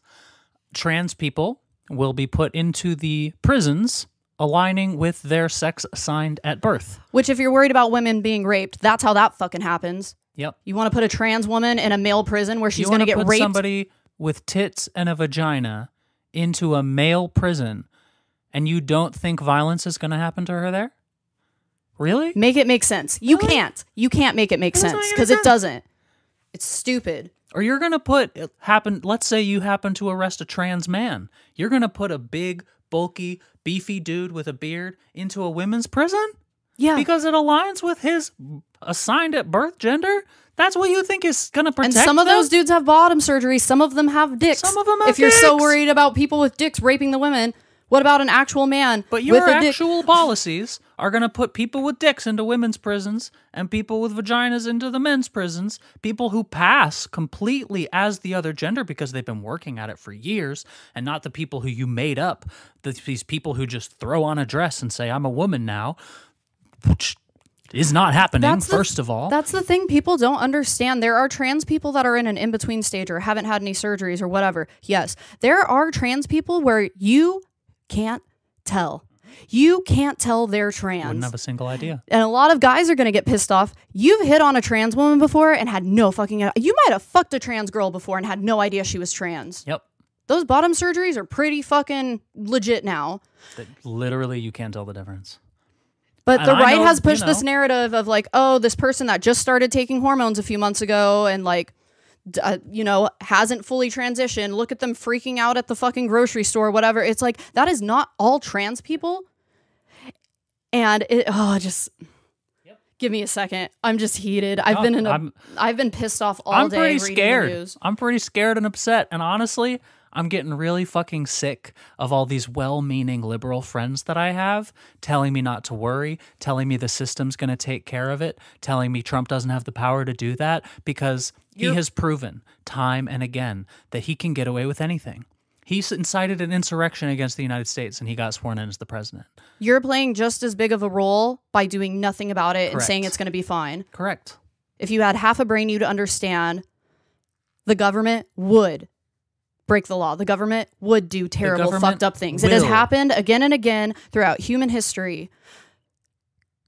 trans people will be put into the prisons aligning with their sex assigned at birth. Which, if you're worried about women being raped, that's how that fucking happens. Yep. You want to put a trans woman in a male prison where she's You going to wanna get put raped? somebody with tits and a vagina into a male prison, and you don't think violence is going to happen to her there? Really? Make it make sense. You can't. You can't make it make sense because it doesn't. It's stupid. Or you're going to let's say you happen to arrest a trans man. You're going to put a big, bulky, beefy dude with a beard into a women's prison? Yeah. Because it aligns with his assigned at birth gender? That's what you think is going to protect And some of them? those dudes have bottom surgery. Some of them have dicks. Some of them have If you're so dicks. worried about people with dicks raping the women, what about an actual man But with your a dick? actual policies are going to put people with dicks into women's prisons and people with vaginas into the men's prisons, people who pass completely as the other gender because they've been working at it for years, and not the people who you made up, these people who just throw on a dress and say, I'm a woman now, which is not happening, first of all. That's the thing people don't understand. There are trans people that are in an in-between stage or haven't had any surgeries or whatever. Yes, there are trans people where you can't tell. You can't tell they're trans. Wouldn't have a single idea. And a lot of guys are going to get pissed off. You've hit on a trans woman before and had no fucking... You might have fucked a trans girl before and had no idea she was trans. Yep. Those bottom surgeries are pretty fucking legit now. Literally, you can't tell the difference. But the And I right know, has pushed you know. this narrative of like, oh, this person that just started taking hormones a few months ago and like, hasn't fully transitioned. Look at them freaking out at the fucking grocery store, whatever. It's like, that is not all trans people. And give me a second. I'm just heated. I've been pissed off all day. I'm pretty reading scared. The news. I'm pretty scared and upset. And honestly, I'm getting really fucking sick of all these well-meaning liberal friends that I have telling me not to worry, telling me the system's going to take care of it, telling me Trump doesn't have the power to do that because he has proven time and again that he can get away with anything. He incited an insurrection against the United States, and he got sworn in as the president. You're playing just as big of a role by doing nothing about it and saying it's going to be fine. Correct. If you had half a brain, you'd understand the government would break the law. The government would do terrible, fucked up things. It has happened again and again throughout human history.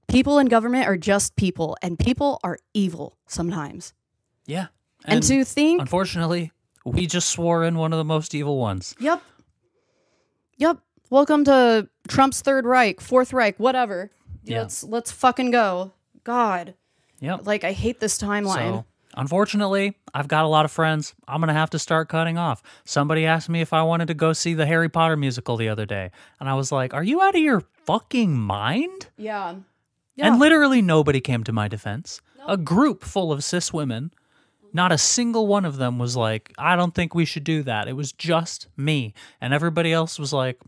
People in government are just people, and people are evil sometimes. Yeah. And to think... Unfortunately, we just swore in one of the most evil ones. Yep. Welcome to Trump's Third Reich, Fourth Reich, whatever. Yeah. Let's fucking go. God. Yep. Like, I hate this timeline. So, unfortunately, I've got a lot of friends I'm going to have to start cutting off. Somebody asked me if I wanted to go see the Harry Potter musical the other day. And I was like, are you out of your fucking mind? Yeah. And literally nobody came to my defense. Nope. A group full of cis women, not a single one of them was like, I don't think we should do that. It was just me. And everybody else was like,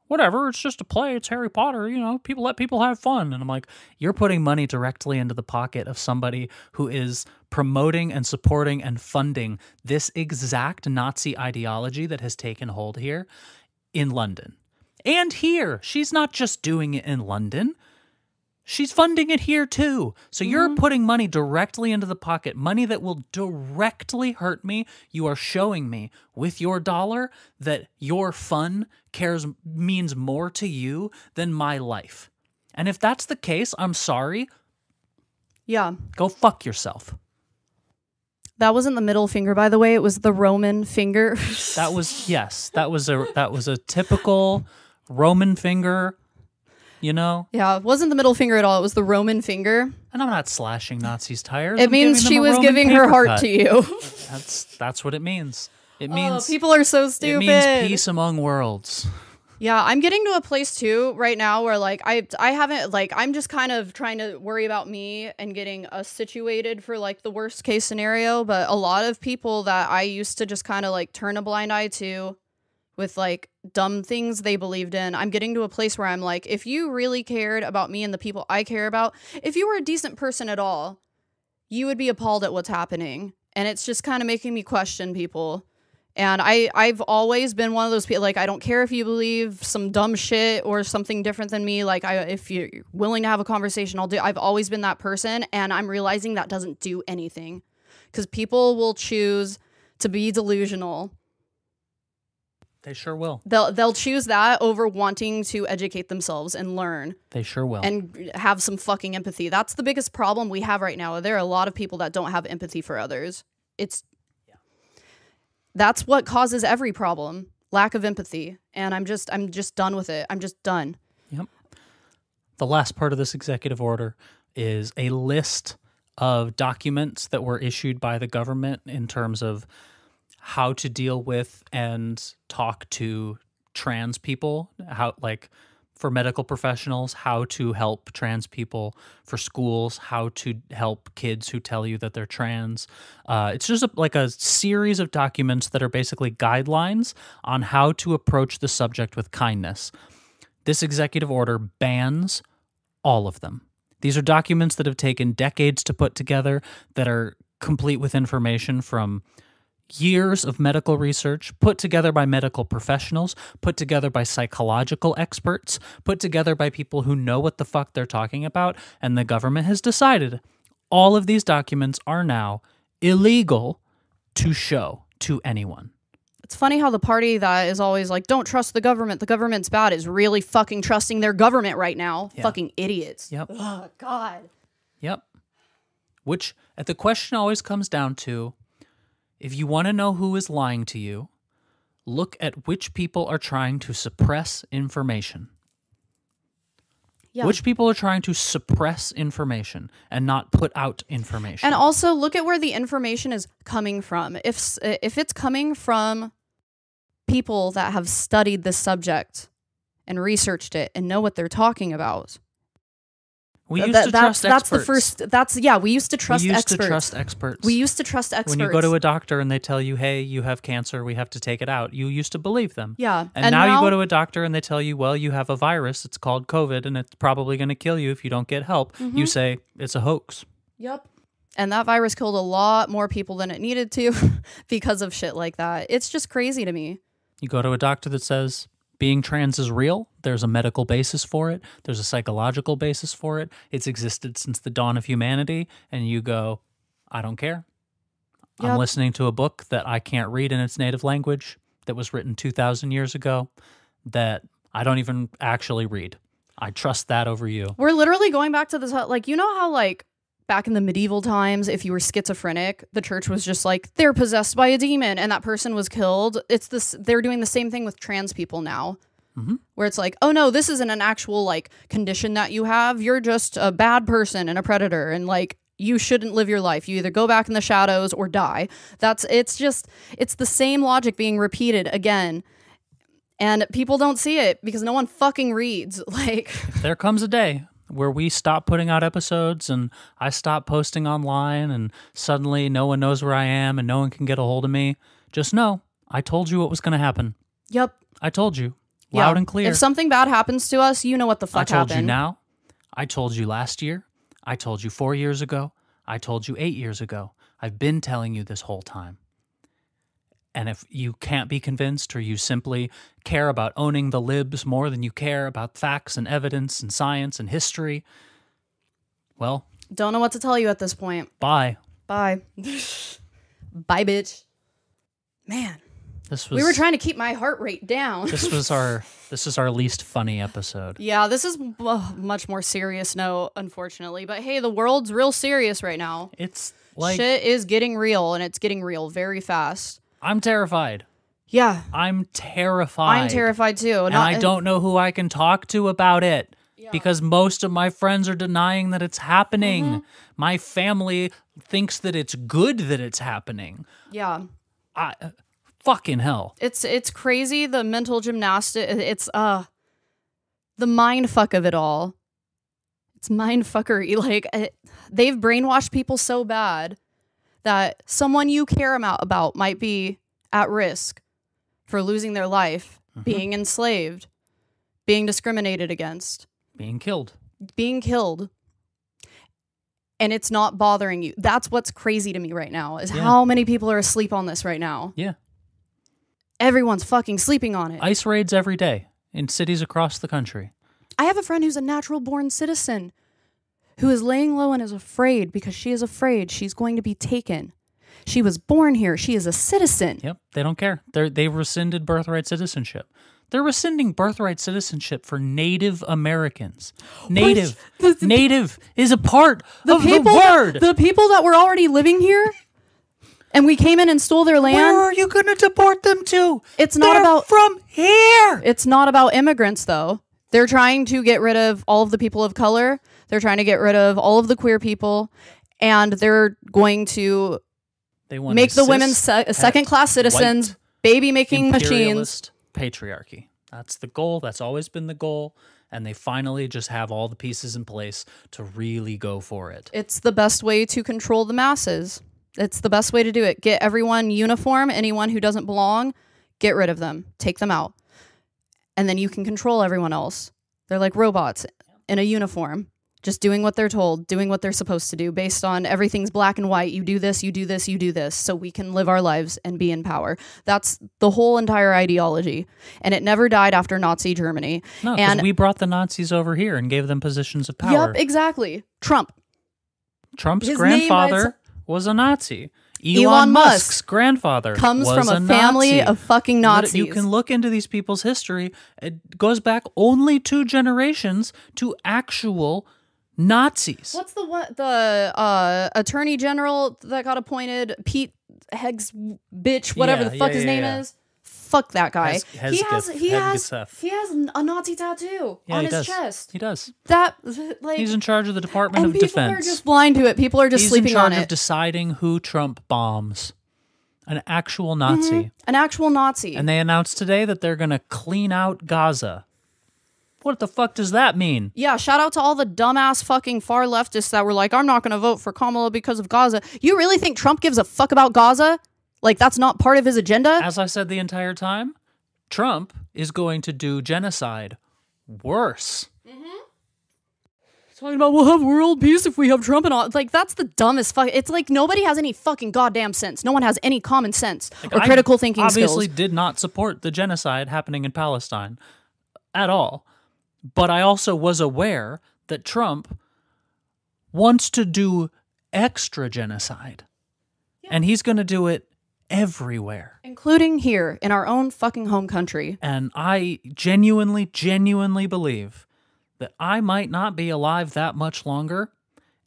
whatever, it's just a play, it's Harry Potter, you know, let people have fun. And I'm like, you're putting money directly into the pocket of somebody who is promoting and supporting and funding this exact Nazi ideology that has taken hold here in London. And here, she's not just doing it in London. She's funding it here too. So you're putting money directly into the pocket, money that will directly hurt me. You are showing me with your dollar that your fun means more to you than my life. And if that's the case, I'm sorry. Yeah. Go fuck yourself. That wasn't the middle finger, by the way. It was the Roman finger. That was, yes, that was a typical Roman finger. You know? Yeah, it wasn't the middle finger at all. It was the Roman finger. And I'm not slashing Nazis' tires. It means she was giving her heart to you. That's what it means. It means people are so stupid. It means peace among worlds. Yeah, I'm getting to a place too right now where like I haven't like I'm just kind of trying to worry about me and getting us situated for like the worst case scenario. But a lot of people that I used to just kind of like turn a blind eye to with like dumb things they believed in, I'm getting to a place where I'm like, if you really cared about me and the people I care about, if you were a decent person at all, you would be appalled at what's happening. And it's just kind of making me question people. And I've always been one of those people, like, I don't care if you believe some dumb shit or something different than me. Like, if you're willing to have a conversation, I've always been that person. And I'm realizing that doesn't do anything because people will choose to be delusional. They sure will. They'll choose that over wanting to educate themselves and learn. They sure will. And have some fucking empathy. That's the biggest problem we have right now. There are a lot of people that don't have empathy for others. That's what causes every problem. Lack of empathy. And I'm just done with it. I'm just done. Yep. The last part of this executive order is a list of documents that were issued by the government in terms of how to deal with and talk to trans people, how, like, for medical professionals, how to help trans people, for schools, how to help kids who tell you that they're trans. It's just like a series of documents that are basically guidelines on how to approach the subject with kindness. This executive order bans all of them. These are documents that have taken decades to put together, that are complete with information from years of medical research, put together by medical professionals, put together by psychological experts, put together by people who know what the fuck they're talking about, and the government has decided all of these documents are now illegal to show to anyone. It's funny how the party that is always like, don't trust the government's bad, is really fucking trusting their government right now. Yeah. Fucking idiots. Yep. Oh, God. Yep. Which, the question always comes down to, if you want to know who is lying to you, look at which people are trying to suppress information. Yeah. Which people are trying to suppress information and not put out information. And also look at where the information is coming from. If it's coming from people that have studied this subject and researched it and know what they're talking about. We used to trust experts. That's the first. We used to trust experts. We used to trust experts. We used to trust experts. When you go to a doctor and they tell you, hey, you have cancer, we have to take it out, you used to believe them. Yeah. And now you go to a doctor and they tell you, well, you have a virus, it's called COVID, and it's probably going to kill you if you don't get help. Mm-hmm. You say, it's a hoax. Yep. And that virus killed a lot more people than it needed to because of shit like that. It's just crazy to me. You go to a doctor that says being trans is real. There's a medical basis for it. There's a psychological basis for it. It's existed since the dawn of humanity. And you go, I don't care. Yep. I'm listening to a book that I can't read in its native language that was written 2,000 years ago that I don't even actually read. I trust that over you. We're literally going back to this, like, you know how, like, back in the medieval times, if you were schizophrenic, the church was just like, they're possessed by a demon, and that person was killed. It's this. They're doing the same thing with trans people now, where it's like, oh no, this isn't an actual, like, condition that you have. You're just a bad person and a predator, and, like, you shouldn't live your life. You either go back in the shadows or die. It's the same logic being repeated again. And people don't see it because no one fucking reads. Like, there comes a day where we stop putting out episodes and I stop posting online and suddenly no one knows where I am and no one can get a hold of me. Just know, I told you what was going to happen. Yep. I told you. Loud and clear. If something bad happens to us, you know what the fuck happened. I told you now. I told you last year. I told you 4 years ago. I told you 8 years ago. I've been telling you this whole time. And if you can't be convinced or you simply care about owning the libs more than you care about facts and evidence and science and history, well... Don't know what to tell you at this point. Bye. Bye. Bye, bitch. Man. We were trying to keep my heart rate down. This is our least funny episode. Yeah, this is a much more serious note, unfortunately. But hey, the world's real serious right now. It's like... Shit is getting real, and it's getting real very fast. I'm terrified. Yeah. I'm terrified. I'm terrified too. And I don't know who I can talk to about it because most of my friends are denying that it's happening. My family thinks that it's good that it's happening. Yeah. Fucking hell. It's crazy, the mental gymnastics. It's the mind fuck of it all. It's mind fuckery. Like, they've brainwashed people so bad that someone you care about might be at risk for losing their life, being enslaved, being discriminated against, being killed. And it's not bothering you. That's what's crazy to me right now, is how many people are asleep on this right now. Yeah. Everyone's fucking sleeping on it. ICE raids every day in cities across the country. I have a friend who's a natural-born citizen who is laying low and is afraid because she is afraid she's going to be taken. She was born here. She is a citizen. Yep, they don't care. They've rescinded birthright citizenship. They're rescinding birthright citizenship for Native Americans. Native is a part of the word. The people that were already living here, and we came in and stole their land. Where are you going to deport them to? They're from here. It's not about immigrants, though. They're trying to get rid of all of the people of color. They're trying to get rid of all of the queer people, and they're going to make the women second-class citizens, baby-making machines. Patriarchy. That's the goal. That's always been the goal. And they finally just have all the pieces in place to really go for it. It's the best way to control the masses. It's the best way to do it. Get everyone uniform. Anyone who doesn't belong, get rid of them. Take them out. And then you can control everyone else. They're like robots in a uniform, just doing what they're told, doing what they're supposed to do based on everything's black and white. You do this, you do this, you do this, so we can live our lives and be in power. That's the whole entire ideology. And it never died after Nazi Germany. No, because we brought the Nazis over here and gave them positions of power. Yep, exactly. Trump's grandfather was a Nazi. Elon Musk's grandfather comes was from a family of fucking Nazis. You can look into these people's history. It goes back only 2 generations to actual Nazis. What's the attorney general that got appointed? Pete Heggs, bitch, whatever the fuck his name is. Fuck that guy. He has a Nazi tattoo on his chest. He does. He's in charge of the Department of Defense. People are just blind to it. People are just sleeping on it. He's in charge of deciding who Trump bombs. An actual Nazi. An actual Nazi. And they announced today that they're going to clean out Gaza. What the fuck does that mean? Yeah, shout out to all the dumbass fucking far leftists that were like, I'm not going to vote for Kamala because of Gaza. You really think Trump gives a fuck about Gaza? Like, that's not part of his agenda? As I said the entire time, Trump is going to do genocide worse. talking about we'll have world peace if we have Trump and all. Like, that's the dumbest fuck. It's like nobody has any fucking goddamn sense. No one has any common sense or critical thinking obviously skills. did not support the genocide happening in Palestine at all. But I also was aware that Trump wants to do extra genocide. Yeah. And he's going to do it everywhere. Including here in our own fucking home country. And I genuinely believe that I might not be alive that much longer.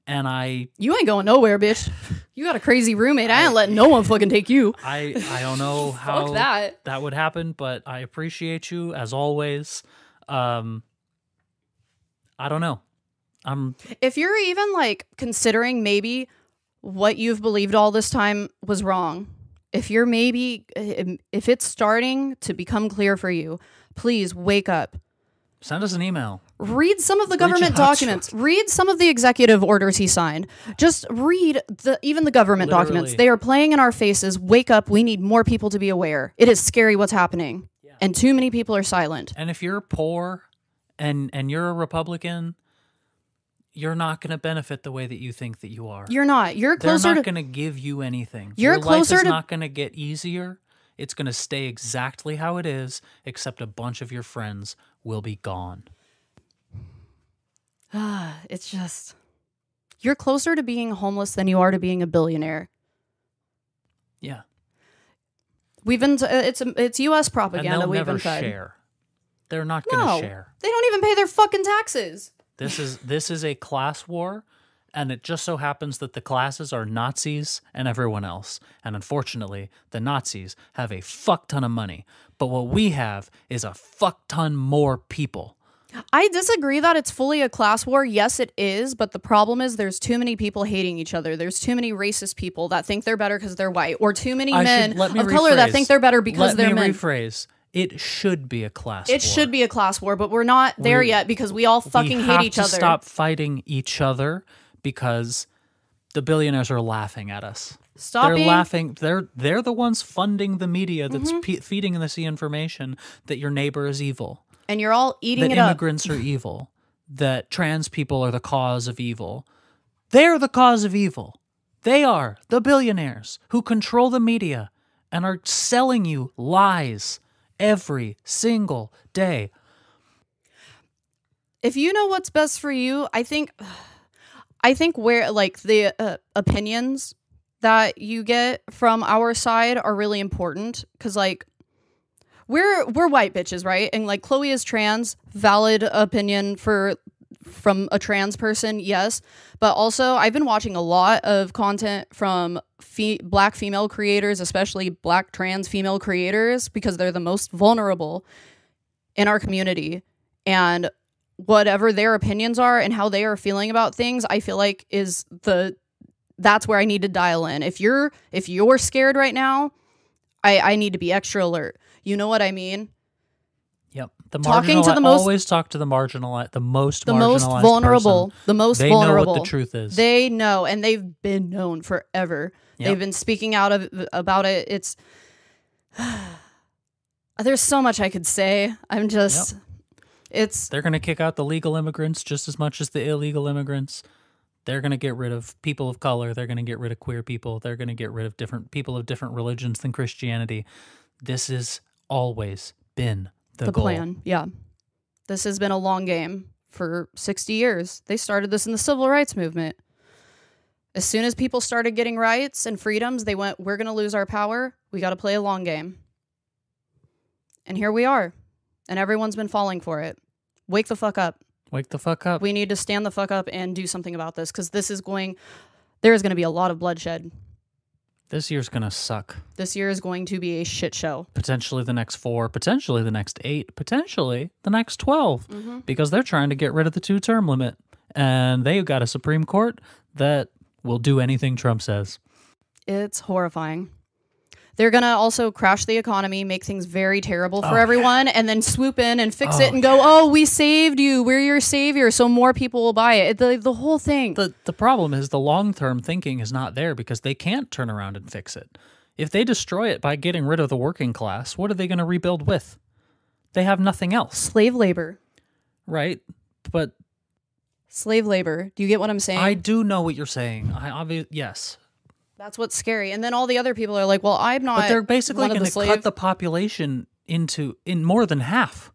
And You ain't going nowhere, bitch. You got a crazy roommate. I ain't letting no one fucking take you. I don't know how that would happen, but I appreciate you as always. I don't know. If you're even like considering maybe what you've believed all this time was wrong, if it's starting to become clear for you, please wake up. Send us an email. Read some of the government documents. Read some of the executive orders he signed. Just read even the government documents. They are playing in our faces. Wake up. We need more people to be aware. It is scary what's happening. Yeah. And too many people are silent. And if you're poor and you're a Republican, you're not going to benefit the way that you think that you are. You're not. You're closer They're not going to give you anything. Your life is not going to get easier. It's going to stay exactly how it is, except a bunch of your friends will be gone. It's just... You're closer to being homeless than you are to being a billionaire. Yeah. We've been... It's U.S. propaganda we've been fed. Share. They're not going to share. They don't even pay their fucking taxes. This is a class war, and it just so happens that the classes are Nazis and everyone else. And unfortunately, the Nazis have a fuck ton of money. But what we have is a fuck ton more people. I disagree that it's fully a class war. Yes, it is. But the problem is there's too many people hating each other. There's too many racist people that think they're better because they're white. Or too many men of color that think they're better because they're men. Let me rephrase. It should be a class war. It should be a class war, but we're not there yet because we all fucking hate each other. We have to stop fighting each other because the billionaires are laughing at us. They're laughing. They're the ones funding the media that's feeding us the information that your neighbor is evil. And you're all eating it up. That immigrants are evil. That trans people are the cause of evil. They're the cause of evil. They are the billionaires who control the media and are selling you lies every single day. If you know what's best for you, I think where like the opinions that you get from our side are really important because like we're white bitches, right? And like Chloe is trans, valid opinion from a trans person, yes. But also I've been watching a lot of content from black female creators, especially black trans female creators, because they're the most vulnerable in our community. And whatever their opinions are and how they are feeling about things, I feel like that's where I need to dial in. If you're scared right now, I need to be extra alert. You know what I mean? Yep. Always talk to the marginalized, the most vulnerable, person. The most vulnerable. They know what the truth is. They know, and they've been known forever. Yep. They've been speaking out about it. It's there's so much I could say. I'm just they're going to kick out the legal immigrants just as much as the illegal immigrants. They're going to get rid of people of color. They're going to get rid of queer people. They're going to get rid of different people of different religions than Christianity. This has always been the goal. Plan. Yeah. This has been a long game for 60 years. They started this in the civil rights movement. As soon as people started getting rights and freedoms, they went, we're going to lose our power. We got to play a long game. And here we are. And everyone's been falling for it. Wake the fuck up. Wake the fuck up. We need to stand the fuck up and do something about this because there is going to be a lot of bloodshed. This year's going to suck. This year is going to be a shit show. Potentially the next 4, potentially the next 8, potentially the next 12 because they're trying to get rid of the 2-term limit. And they've got a Supreme Court that will do anything Trump says. It's horrifying. They're going to also crash the economy, make things very terrible for everyone, and then swoop in and fix it and go, oh, we saved you. We're your savior. So more people will buy it. The whole thing. The problem is the long-term thinking is not there because they can't turn around and fix it. If they destroy it by getting rid of the working class, what are they going to rebuild with? They have nothing else. Slave labor. Right? But Slave labor. Do you get what I'm saying? I do know what you're saying. Yes. That's what's scary. And then all the other people are like, well, I'm not. But they're basically going to cut the population into more than half.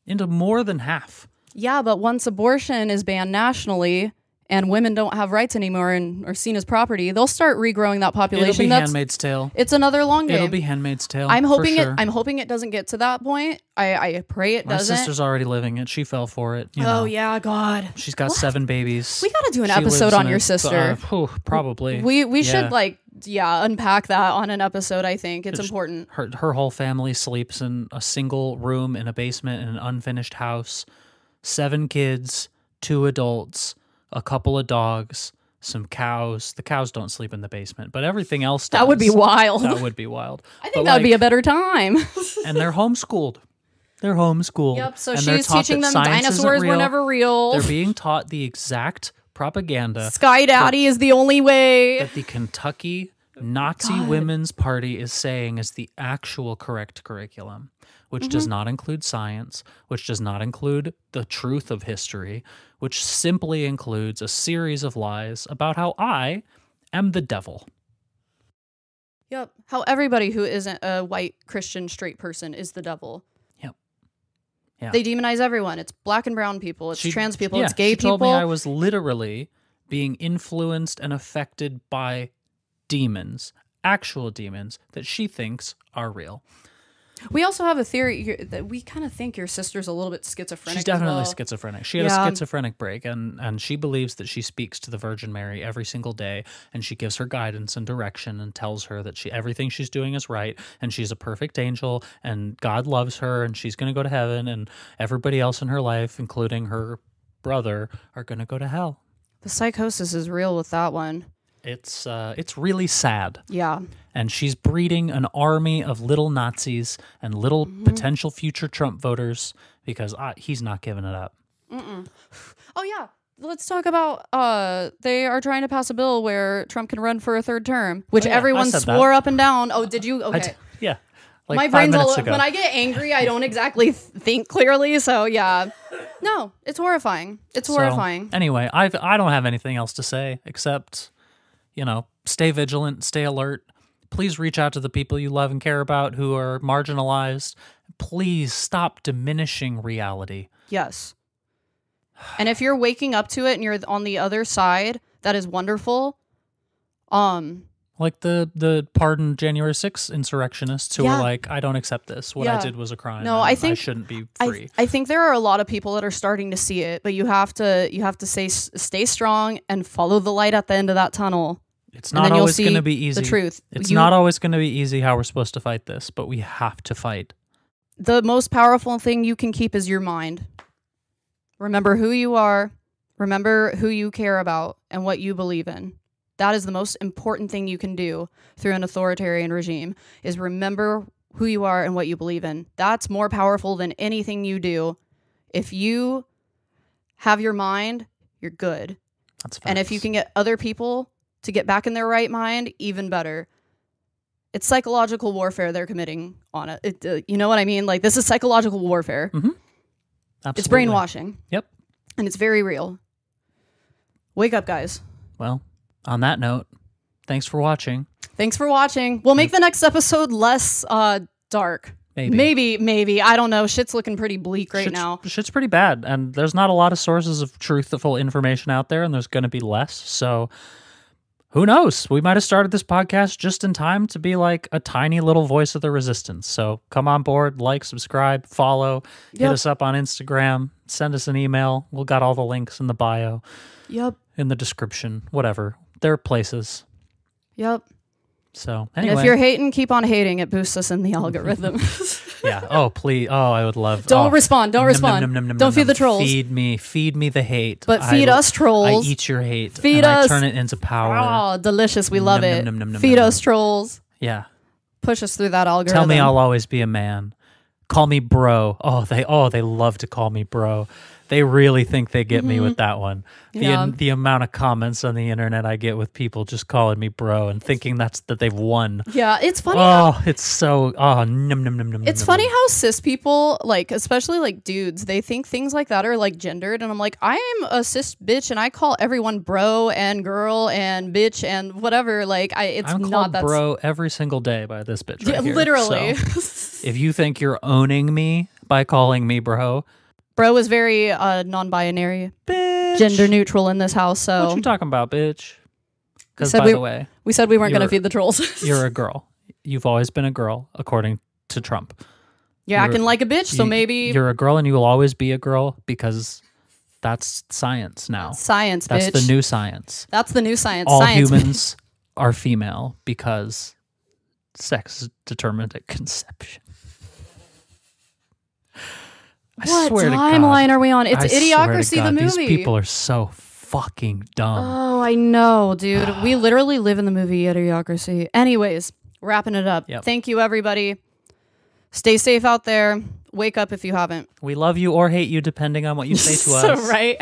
Into more than half. Yeah, but once abortion is banned nationally and women don't have rights anymore and are seen as property, they'll start regrowing that population. It'll be Handmaid's Tale. It's another long game. It'll be Handmaid's Tale. I'm hoping for sure. I'm hoping it doesn't get to that point. I pray it doesn't. My sister's already living it. She fell for it. You know. Yeah, God. She's got 7 babies. We got to do an episode on your sister. Probably. We should unpack that on an episode. I think it's important. Her whole family sleeps in a single room in a basement in an unfinished house. 7 kids, 2 adults, a couple of dogs, some cows. The cows don't sleep in the basement, but everything else does. That would be wild. That would be wild. I think that would be a better time. And they're homeschooled. They're homeschooled. Yep, so and she's teaching them dinosaurs were never real. They're being taught the exact propaganda. Sky Daddy is the only way. That the Kentucky Nazi Women's Party is saying is the actual correct curriculum, which does not include science, which does not include the truth of history, which simply includes a series of lies about how I am the devil. Yep. How everybody who isn't a white Christian straight person is the devil. Yep. Yeah. They demonize everyone. It's black and brown people. It's trans people. It's gay she people. Told me I was literally being influenced and affected by demons, actual demons that she thinks are real. We also have a theory here that we kind of think your sister's a little bit schizophrenic. She's definitely as well. schizophrenic. She had a schizophrenic break, and she believes that she speaks to the Virgin Mary every single day, and she gives her guidance and direction and tells her that everything she's doing is right, and she's a perfect angel, and God loves her, and she's going to go to heaven, and everybody else in her life, including her brother, are going to go to hell. The psychosis is real with that one. It's really sad. Yeah. And she's breeding an army of little Nazis and little potential future Trump voters because he's not giving it up. Oh, yeah. Let's talk about they are trying to pass a bill where Trump can run for a 3rd term, which everyone swore up and down. Oh, did you? Okay. Yeah. Like my brain's all when I get angry, I don't exactly think clearly. So, yeah. No, it's horrifying. It's horrifying. Anyway, I don't have anything else to say except, stay vigilant, stay alert. Please reach out to the people you love and care about who are marginalized. Please stop diminishing reality. Yes. And if you're waking up to it and you're on the other side, that is wonderful. Like the pardoned January 6th insurrectionists who were like, I don't accept this. What I did was a crime. No, I think I shouldn't be free. I think there are a lot of people that are starting to see it, but you have to stay strong and follow the light at the end of that tunnel. It's not always going to be easy. The truth. It's not always going to be easy how we're supposed to fight this, but we have to fight. The most powerful thing you can keep is your mind. Remember who you are. Remember who you care about and what you believe in. That is the most important thing you can do through an authoritarian regime, is remember who you are and what you believe in. That's more powerful than anything you do. If you have your mind, you're good. That's facts. And if you can get other people to get back in their right mind, even better. It's psychological warfare they're committing on it. You know what I mean? Like, this is psychological warfare. Mm-hmm. Absolutely. It's brainwashing. Yep. And it's very real. Wake up, guys. Well, on that note, thanks for watching. Thanks for watching. We'll make the next episode less dark. Maybe. I don't know. Shit's looking pretty bleak now. Shit's pretty bad. And there's not a lot of sources of truthful information out there, and there's going to be less. So who knows? We might have started this podcast just in time to be like a tiny little voice of the resistance. So come on board, like, subscribe, follow, hit us up on Instagram, send us an email. We'll got all the links in the bio. Yep. In the description, whatever. There are places. Yep. So anyway. And if you're hating, keep on hating. It boosts us in the algorithm. Yeah. Oh, please. Oh, I would love. Don't respond. Don't respond. Don't feed the trolls. Feed me the hate. But feed us trolls. I eat your hate. Feed us. I turn it into power. Oh, delicious. We love it. Feed us trolls. Yeah. Push us through that algorithm. Tell me I'll always be a man. Call me bro. Oh, they love to call me bro. They really think they get me with that one. Yeah. The amount of comments on the internet I get with people just calling me bro and thinking that they've won. Yeah, it's funny. It's so num num num num. It's funny how cis people, like, especially like dudes, they think things like that are like gendered, and I'm like, I am a cis bitch, and I call everyone bro and girl and bitch and whatever. Like, I'm called not that bro every single day by this bitch. Right here. Literally. So, if you think you're owning me by calling me bro. Bro is very non-binary, Bitch. gender neutral in this house. So What you talking about, bitch? Because said by the way, we said we weren't going to feed the trolls. you're a girl. You've always been a girl, according to Trump. You're acting like a bitch, so maybe you're a girl, and you will always be a girl because that's science now. Science, That's bitch. the new science. That's the new science. All science, humans are female because sex is determined at conception. What swear to God, timeline are we on? It's I swear to Idiocracy, God, the movie. These people are so fucking dumb. Oh, I know, dude. We literally live in the movie Idiocracy. Anyways, wrapping it up. Yep. Thank you, everybody. Stay safe out there. Wake up if you haven't. We love you or hate you, depending on what you say to us. So, right?